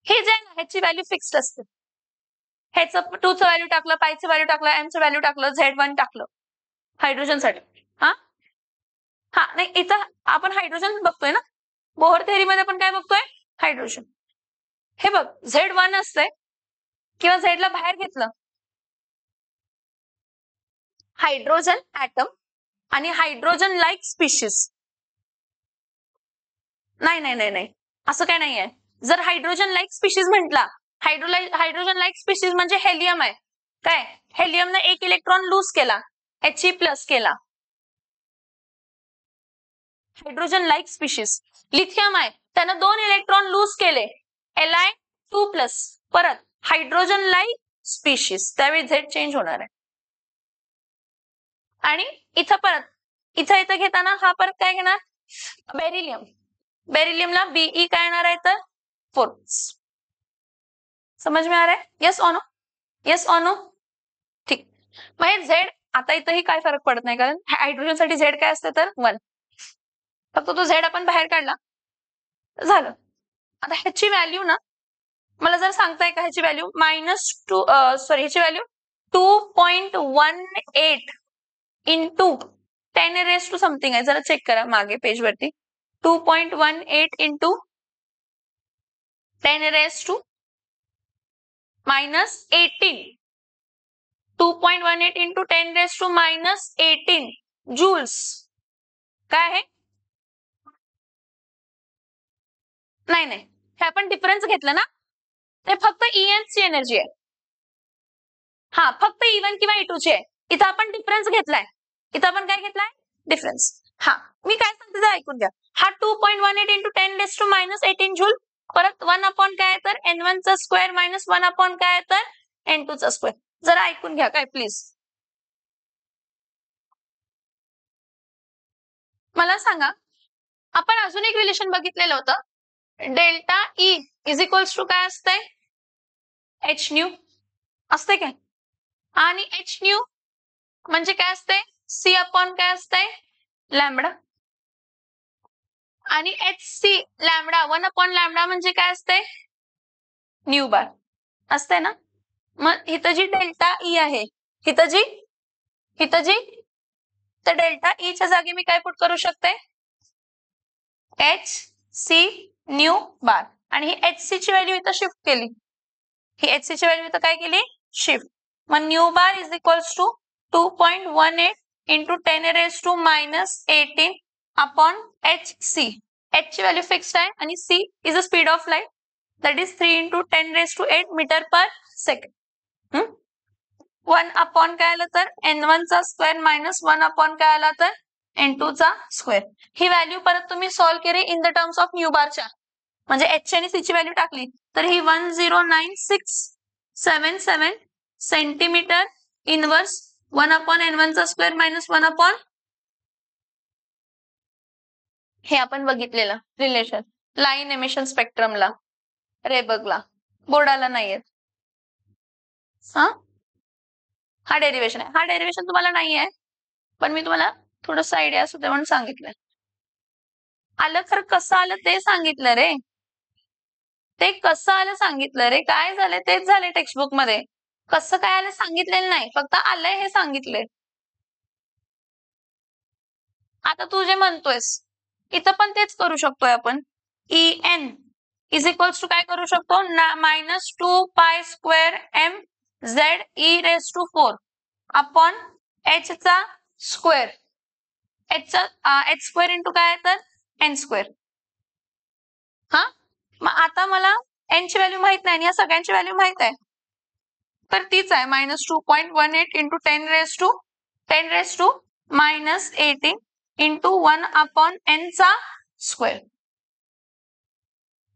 हे जे आहे ना ह्याची व्हॅल्यू फिक्स्ड असते. ह्याचं 2 चं व्हॅल्यू टाकलं, पायचं व्हॅल्यू टाकलं, M चं व्हॅल्यू टाकलं, Z1 टाकलं हायड्रोजनसाठी. हा नाही इथं आपण हायड्रोजन बघतोय ना, बोहर थेअरीमध्ये आपण काय बघतोय? हायड्रोजन. हे बघ Z1 असतंय किंवा Z ला बाहेर घेतलं, हायड्रोजन ऍटम आणि हायड्रोजन लाईक स्पीशीज नाही नाही नाही नाही असं काय नाहीये. जर हायड्रोजन लाईक स्पीशीज म्हटला, हायड्रोजन लाईक स्पीशीज म्हणजे हेलियम आहे. काय हेलियमने एक इलेक्ट्रॉन लूज केला, He+ केला. Hydrogen like species. लिथियम आहे, त्यानं 2 इलेक्ट्रॉन लूज केले, Li2+. परत हायड्रोजन लाईक स्पीशीज, त्यावेळी झेड चेंज होणार आहे. आणि इथं परत इथं घेताना हा परत काय घेणार, बेरिलियम. बेरिलियमला Be काय येणार आहे तर 4. समझ में आ रहा है? Yes or no? Yes or no? ठीक. मग हे झेड आता इथंही काय फरक पडत नाही, कारण हायड्रोजन साठी झेड काय असते तर 1. फक्त तो झेड आपण बाहेर काढला झालं. आता ह्याची व्हॅल्यू ना, मला जर सांगताय का ह्याची व्हॅल्यू ह्याची व्हॅल्यू 2.18 इंटू 10 समथिंग आहे. जरा चेक करा मागे पेज वरती. 2.18 इंटू 10 मायनस 18. 2.18 into 10 joules. काय आहे? नाही नाही, हे आपण डिफरन्स घेतलं ना, ते फक्त En ची एनर्जी आहे. हा, फक्त E1 किंवा E2 ची आहे. इथं आपण डिफरन्स घेतलाय. इथं आपण काय घेतलाय? डिफरन्स. हा, मी काय सांगते ते ऐकून घ्या. हा 2.18 इंटू 10 जूल, परत 1 अपॉन काय तर N1 चा स्क्वेअर मायनस 1 अपॉन काय तर N2 चा स्क्वेअर. जरा ऐकून घ्या काय प्लीज. मला सांगा, आपण अजून एक रिलेशन बघितलेलं होतं, delta E is equals to काय असतंय? H न्यू असते काय? आणि H न्यू म्हणजे काय असते? C अपॉन काय असते? लॅम्बडा. आणि HC लॅम्बडा 1 अपॉन लॅम्बडा म्हणजे काय असते? न्यू बार असते ना. मग इथं जी डेल्टा E आहे, इथं जी तर डेल्टा E च्या जागी मी काय पुट करू शकते? HC न्यू बार. आणि ही HC ची व्हॅल्यू इथं शिफ्ट केली. ही HC ची व्हॅल्यू इथं काय केली? शिफ्ट. मग nu bar is equals to 2.18 into 10⁻⁻18 upon HC. H ची व्हॅल्यू फिक्स्ड आहे आणि C is a speed of light, that is 3 into 10⁸ metre per second. 1 upon काय आलं तर N1 चा स्क्वेअर मायनस 1 अपॉन काय आला तर N2 चा स्क्वेअर. ही व्हॅल्यू परत तुम्ही सॉल्व्ह केली in the terms of new बारच्या, म्हणजे H आणि C ची व्हॅल्यू टाकली तर ही 109677 सेंटीमीटर इनवर्स 1 अपॉन N1 चा स्क्वेअर मायनस 1 अपॉन, हे आपण बघितलेलं रिलेशन लाईन एमिशन स्पेक्ट्रमला, रेबर्गला, बोर्डाला नाहीये. हा डेरिवेशन आहे. हा डेरिवेशन तुम्हाला नाहीये, पण मी तुम्हाला थोडंसं आयडिया असू दे म्हणून सांगितलं. आलं खरं कसं आलं ते सांगितलं रे. ते कसं आलं सांगितलं रे. काय झालंय तेच झालंय टेक्स्टबुक मध्ये. कसं काय आलं सांगितलेलं नाही, फक्त आलंय हे सांगितलंय. आता तू जे म्हणतोयस इथं पण तेच करू शकतोय आपण. En इज इक्वल्स टू काय करू शकतो? -2π² अपॉन H चा स्क्वेअर. H स्क्वेअर इंटू काय तर N². हा, मग आता मला N ची व्हॅल्यू माहित नाही आणि या सगळ्यांची व्हॅल्यू माहित आहे, तर तीच आहे -2.18 इंटू 10⁻⁻18 इंटू 1 अपॉन N चा स्क्वेअर.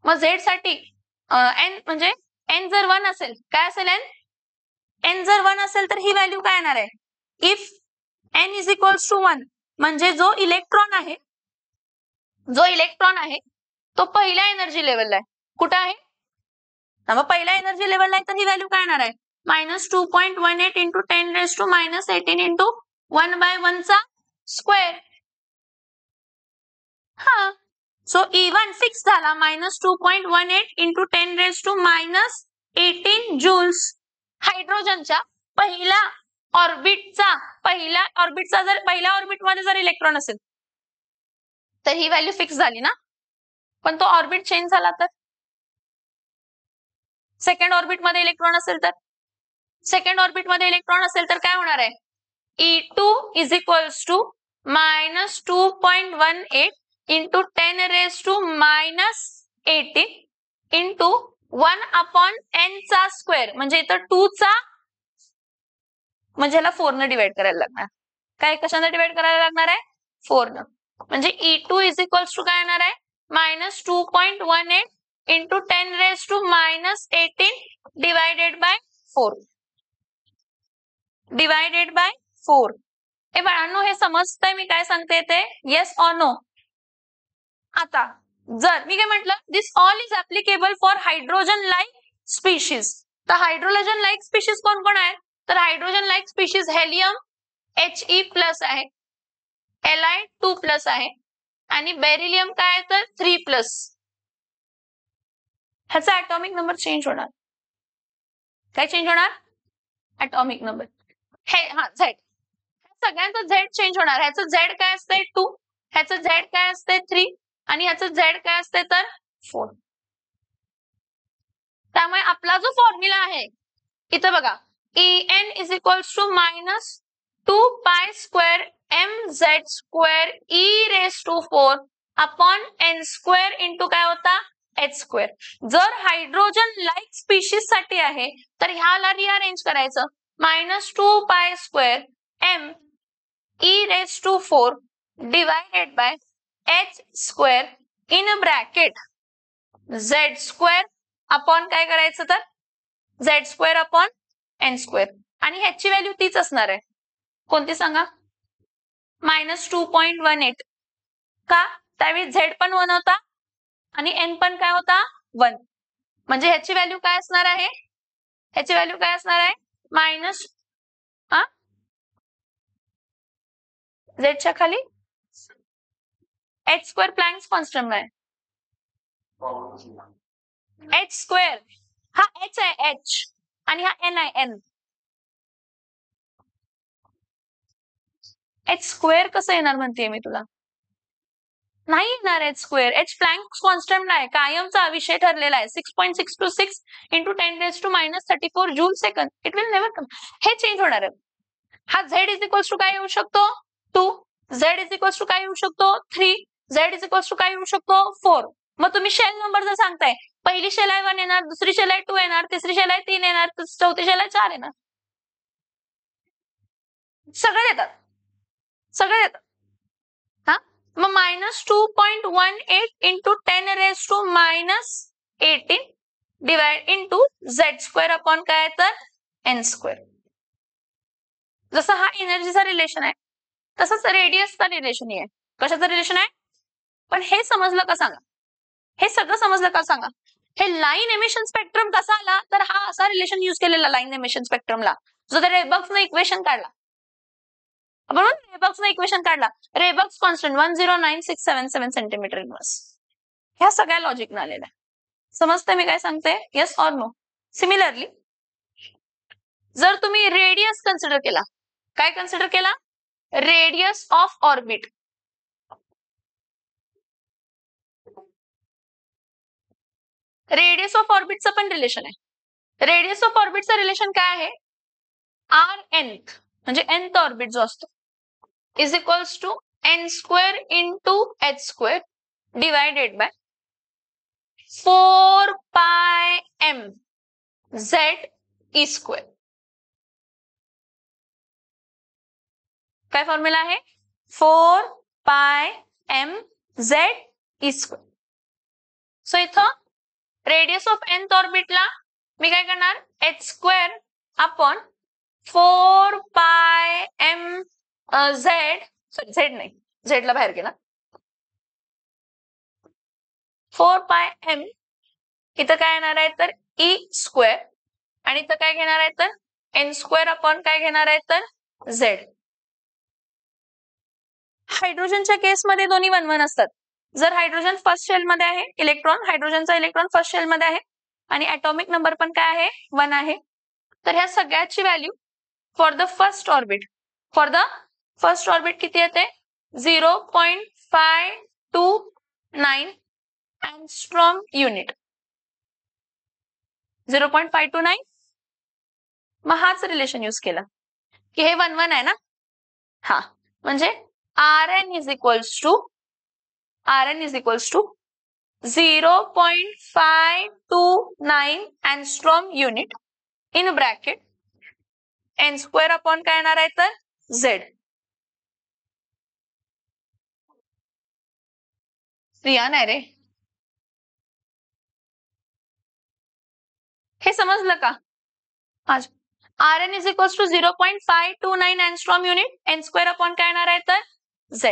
मग Z साठी N म्हणजे N जर 1 असेल, काय असेल N जर 1 असेल तर ही व्हॅल्यू काय येणार आहे? If N is equals to 1 म्हणजे जो इलेक्ट्रॉन आहे तो पहिल्या एनर्जी लेवलला आहे. कुठं आहे? मग पहिल्या एनर्जी लेवलला आहे तर ही व्हॅल्यू काय येणार आहे? -2.18 इंटू 10⁻⁻18 इंटू 1/1 चा स्क्वेअर. हा, सो E1 फिक्स झाला -2.18 इंटू 10⁻⁻18 जूल्स. हायड्रोजनच्या पहिल्या ऑर्बिटचा पहिल्या ऑर्बिटमध्ये जर इलेक्ट्रॉन असेल तर ही व्हॅल्यू फिक्स झाली ना. पण तो ऑर्बिट चेंज झाला तर, सेकंड ऑर्बिटमध्ये इलेक्ट्रॉन असेल तर, काय होणार आहे? E2 is equals to -2.18 into 10⁻⁻18 into 1/n चा स्क्वेअर, म्हणजे इथं 2 चा, म्हणजे ह्याला 4 न डिवाइड करायला लागणार. काय कशाने डिवाइड करायला लागणार आहे? 4 न. म्हणजे E2 इज इक्वल्स टू काय येणार आहे? -2.18 into 10⁻⁻18 divided by 4. Divided by 4. हे बाळांनो, हे समजतंय मी काय सांगते ते? Yes or no? आता जर मी काय म्हटलं, this all is applicable for hydrogen like species. तर हायड्रोजन लाईक स्पीशीज कोण कोण आहेत? तर hydrogen like species helium He+ आहे, Li2+ आहे आणि बेरिलियम काय आहे तर 3+. ह्याचा ऍटॉमिक नंबर चेंज होणार. काय चेंज होणार? Atomic number. हे झेड, सगळ्यांचा झेड चेंज होणार. ह्याचं झेड काय असते? 2, ह्याचं झेड काय असते? 3 आणि ह्याचं झेड काय असते तर 4. त्यामुळे आपला जो फॉर्म्युला आहे इथं बघा, En is equals to -2π² mz² e⁻⁴ upon n² into काय होता? h². जर हायड्रोजन लाईक स्पीशीज साठी आहे तर ह्याला रिअरेंज करायचं, -2π² m e⁻⁴ divided by h² in bracket z² upon काय करायचं तर z² अपॉन n². आणि ह्याची व्हॅल्यू तीच असणार आहे. कोणती सांगा? -2.18. का? त्यावेळी z पण 1 होता आणि n पण काय होता? 1. म्हणजे ह्याची व्हॅल्यू काय असणार आहे? ह्याची व्हॅल्यू काय असणार आहे? झेडच्या खाली h² प्लँक्स कॉन्स्टंट आहे. h², हा h आहे h आणि हा n आहे n. h² कसं येणार म्हणते मी तुला? नाही येणार h². h प्लँक्स कॉन्स्टंट आहे, कायमचा विषय ठरलेला आहे. 6.626 into 10⁻⁻34 joule second. It will never come. हे चेंज होणार आहे. हा z इज इक्वल्स टू काय येऊ शकतो? 2. z इज इक्वल्स टू काय येऊ शकतो? 3. z इज इक्वल्स टू काय येऊ शकतो? 4. मग तुम्ही शेल नंबर जर सांगताय, पहिली शेल आहे 1 येणार, दुसरी शेल आहे 2 येणार, तिसरी शेल आहे 3 येणार, चौथी शेल आहे 4 येणार. सगळे येतात, सगळे येतात. हा, मग -2.18 into 10⁻⁻18 divide into z² upon काय तर n². जसं हा एनर्जीचा रिलेशन आहे तसंच रेडियसचा रिलेशन आहे. कशाचं रिलेशन आहे? पण हे समजलं का सांगा? हे सगळं समजलं का सांगा? हे लाईन एमिशन स्पेक्ट्रम कसा आला? तर हा असा रिलेशन युज केलेला लाईन एमिशन स्पेक्ट्रमला, जो त्या रेबक्सनं इक्वेशन काढला. आपण रेबक्सनं इक्वेशन काढला. रेबक्स कॉन्स्टंट 109677 सेंटीमीटर इनवर्स. ह्या सगळ्या लॉजिकनं आलेल्या. समजते मी काय सांगते? Yes or no? सिमिलरली जर तुम्ही रेडियस कन्सिडर केला, काय कन्सिडर केला? Radius of orbit. Radius of ऑर्बिटचं पण रिलेशन आहे. रेडियस ऑफ ऑर्बिटचं रिलेशन काय आहे? Rn म्हणजे nth ऑर्बिट जो असतो is equals to n² into h² divided by 4πm z². काय फॉर्म्युला आहे? 4πm z². सो इथं रेडियस ऑफ nth ऑर्बिटला मी काय करणार? h² अपॉन 4πm z नाही, झेडला बाहेर गेला. 4πm इथं काय येणार आहे तर e² आणि इथं काय घेणार आहे तर n² अपॉन काय घेणार आहे तर z. हायड्रोजनच्या केसमध्ये दोन्ही 1 1 असतात. जर हायड्रोजन फर्स्ट शेल मध्ये आहे, हायड्रोजनचा इलेक्ट्रॉन फर्स्ट शेल मध्ये आहे आणि ऍटॉमिक नंबर पण काय आहे? 1 आहे. तर ह्या सगळ्याची value for the first orbit किती येते? 0.529 एंगस्ट्रॉम युनिट. 0.529. मग हाच रिलेशन यूज केला की हे 1 1 आहे ना. हा, म्हणजे Rn is equals to Rn is equals to 0.529 angstrom unit in bracket n square upon काय येणार आहे तर z. रिया नाही रे, हे समजलं का? आज Rn is equals to 0.529 angstrom unit n square upon काय येणार आहे तर z.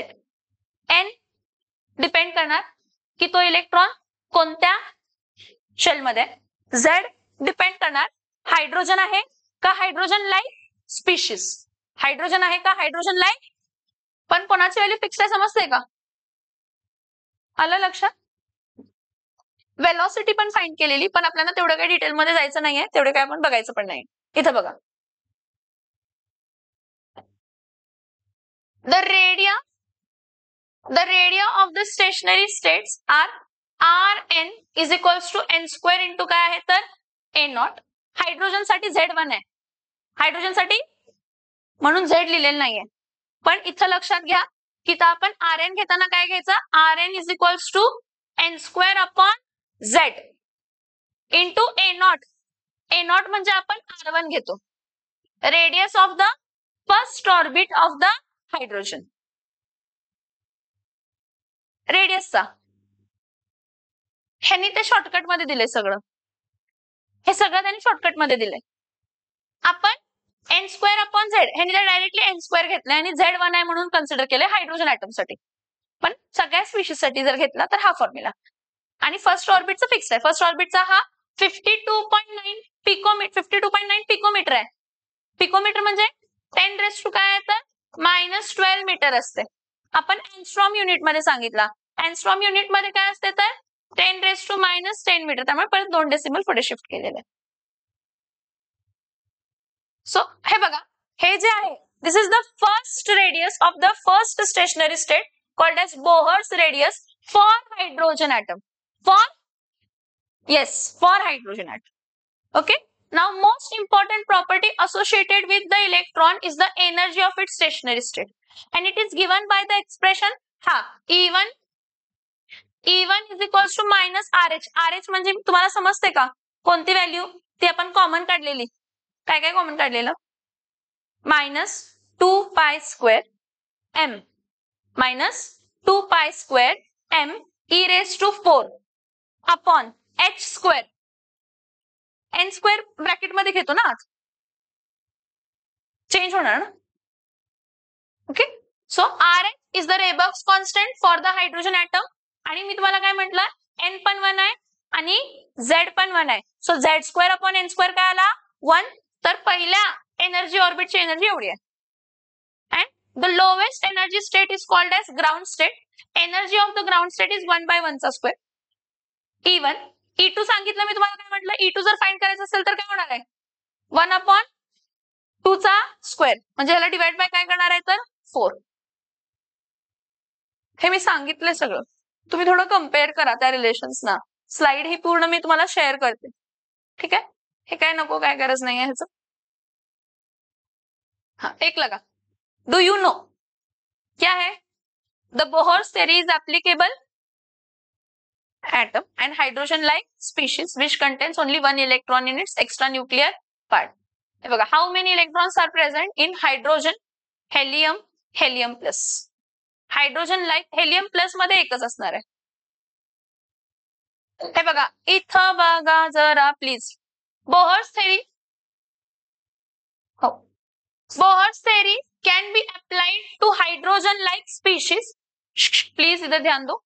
n डिपेंड करणार की तो इलेक्ट्रॉन कोणत्या शेलमध्ये, z डिपेंड करणार हायड्रोजन आहे का हायड्रोजन लाईक स्पीशीज, हायड्रोजन आहे का हायड्रोजन लाईक. पण कोणाची व्हॅल्यू फिक्स आहे समजते का? आलं लक्षात? वेलॉसिटी पण फाइंड केलेली, पण आपल्याला तेवढं काही डिटेल मध्ये जायचं नाहीये, तेवढे काय आपण बघायचं पण नाही. इथं बघा, the radii of the stationary states are Rn is equals to n square into काय आहे तर a नॉट. हायड्रोजन साठी Z1 आहे, हायड्रोजन साठी म्हणून Z लिहिलेलं नाहीये. पण इथं लक्षात घ्या की आपण Rn घेताना काय घ्यायचं, Rn is equals to n square upon Z into a naught. a naught म्हणजे आपण R1 घेतो, radius of the first orbit of the hydrogen, रेडियसचा. ह्यांनी ते शॉर्टकट मध्ये दिले सगळं, हे सगळं त्यांनी शॉर्टकट मध्ये दिले. आपण n स्क्वेअर अपॉन z ह्यांनी डायरेक्टली n स्क्वेअर घेतले आणि Z1 आहे म्हणून कन्सिडर केले हायड्रोजन ऍटम साठी. पण सगळ्या स्पीशीज साठी जर घेतला तर हा फॉर्म्युला. आणि फर्स्ट ऑर्बिटचा फिक्स आहे, फर्स्ट ऑर्बिटचा हा 52.9 पिकोमीटर आहे. पिकोमीटर म्हणजे 10 रेस टू काय आहे तर -12 मीटर असते. आपण एंगस्ट्रॉम युनिट मध्ये सांगितला, एंगस्ट्रॉम युनिट मध्ये काय असते तर 10 रेस टू -10 मीटर, त्यामुळे परत 2 डेसिमल पुढे शिफ्ट केलेलं आहे. सो हे बघा, हे जे आहे this is the first radius of the first stationary state called as Bohr's radius for hydrogen atom. For hydrogen atom. Okay. Now, most important property associated with the electron is the energy of its stationary state, and it is given by the expression E1 is equals to minus RH. RH म्हणजे तुम्हाला समजते का कोणती value, ती आपण common काढलेली. काय काय कॉमन काढलेलं, -2 pi square m -2 pi square m e raise to 4 upon h square. n square bracket मध्ये घेतो ना, चेंज होणार ना. Okay, so Rn is the Rydberg's constant for the hydrogen atom. आणि मी तुम्हाला काय म्हटलं, n पण 1 आहे आणि z पण 1 आहे. So z square upon n square काय आला 1. तर पहिल्या एनर्जी ऑर्बिटची एनर्जी एवढी आहे. And the lowest energy state is called as ground state. Energy of the ground state is 1/1 चा स्क्वेअर. E1 E2 सांगितलं मी तुम्हाला, काय म्हटलं, E2 जर फाइंड करायचं असेल तर काय होणार आहे 1/2 चा स्क्वेअर, म्हणजे ह्याला डिवाइड बाय काय करणार आहे तर 4. हे मी सांगितलंय सगळं, तुम्ही थोडं कम्पेअर करा त्या रिलेशन्स ना. स्लाइड ही पूर्ण मी तुम्हाला शेअर करते, ठीक आहे. हे काय नको, काय गरज नाही आहे ह्याचं. एक लगा, डू यू नो क्या है the Bohr's theory is applicable atom and hydrogen like species which contains only one electron in its extranuclear part. हे बघा, how many electrons are present in hydrogen, helium plus. Hydrogen like helium plus मध्ये एकच असणार आहे. हे बघा, इथं बघा जरा प्लीज, बोहर्स थेरी, हो, Bohr's theory can be applied to hydrogen like species. Please इधर ध्यान दो,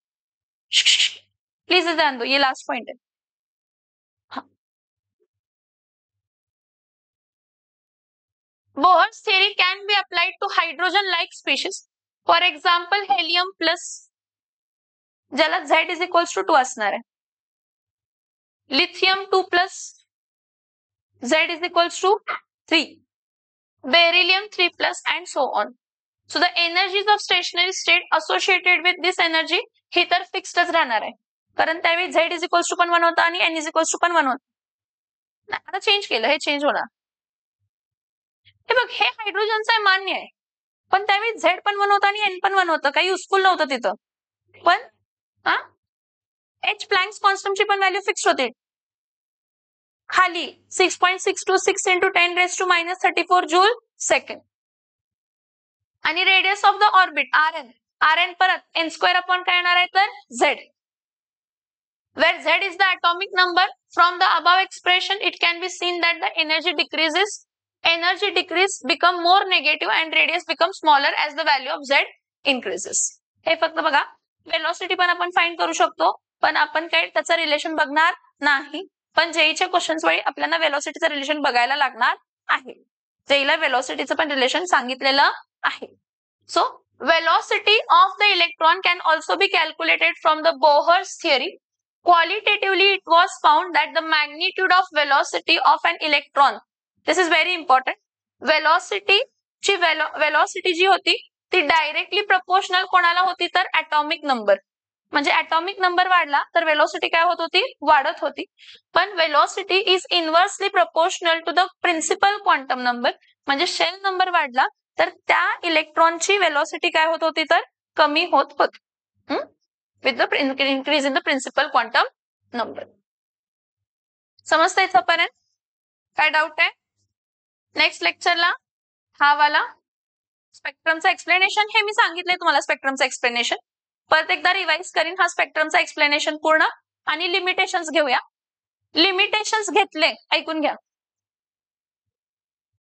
प्लीज ध्यान दो, ये लास्ट पॉइंट है. Bohr's theory can be applied to hydrogen-like species. For example, helium plus, ज्याला Z is equals to 2 असणार आहे. Lithium 2 plus, Z is equals to 3. Beryllium 3 plus and so on. So the energies of stationary state associated with this energy ही तर फिक्स्डच राहणार आहे, कारण त्यावेळी Z is equals to पण 1 होता आणि N is equals to पण 1 होता. आता चेंज केलं, हे चेंज होणार. हे बघ, हे हायड्रोजनचं आहे मान्य आहे, पण त्यावेळी Z पण 1 होता आणि N पण 1 होतं, काही युजफुल नव्हतं तिथं. पण एच प्लँक्स कॉन्स्टंटची पण व्हॅल्यू फिक्स होते खाली 6.626 into 10 raised to minus 34 joule second. आणि radius of the orbit RN परत n स्क्वेअर अपॉन काय येणार आहे तर Z, where Z is the atomic number. From the above expression it can be seen that the energy decrease become more negative and radius becomes smaller as the value of Z increases. हे फक्त बघा, velocity पण आपण find करू शकतो, पण आपण काय त्याचा रिलेशन बघणार नाही. पण जेईच्या क्वेश्चन्स वेळी आपल्याला वेलोसिटीचं रिलेशन बघायला लागणार आहे. जेईला वेलोसिटीचं पण रिलेशन सांगितलेलं आहे. So velocity of the electron can also be calculated from the Bohr's theory. Qualitatively it was found that the magnitude of velocity of an electron, this is very important, velocity जी होती ती directly proportional कोणाला होती तर atomic number. म्हणजे atomic number वाढला तर velocity काय होत होती वाढत होती. पण velocity is inversely proportional to the principal quantum number. म्हणजे शेल नंबर वाढला तर त्या इलेक्ट्रॉनची वेलोसिटी काय होत होती तर कमी होत होती with the increase in the principal quantum number. समजतं इथपर्यंत? काय डाऊट आहे? नेक्स्ट लेक्चरला हा वाला स्पेक्ट्रमचा एक्सप्लेनेशन, हे मी सांगितलंय तुम्हाला स्पेक्ट्रमचा एक्सप्लेनेशन, परत एकदा रिवाइज करीन हा स्पेक्ट्रमचा एक्सप्लेनेशन पूर्ण, आणि लिमिटेशन्स घेऊया. लिमिटेशन्स घेतले ऐकून घ्या.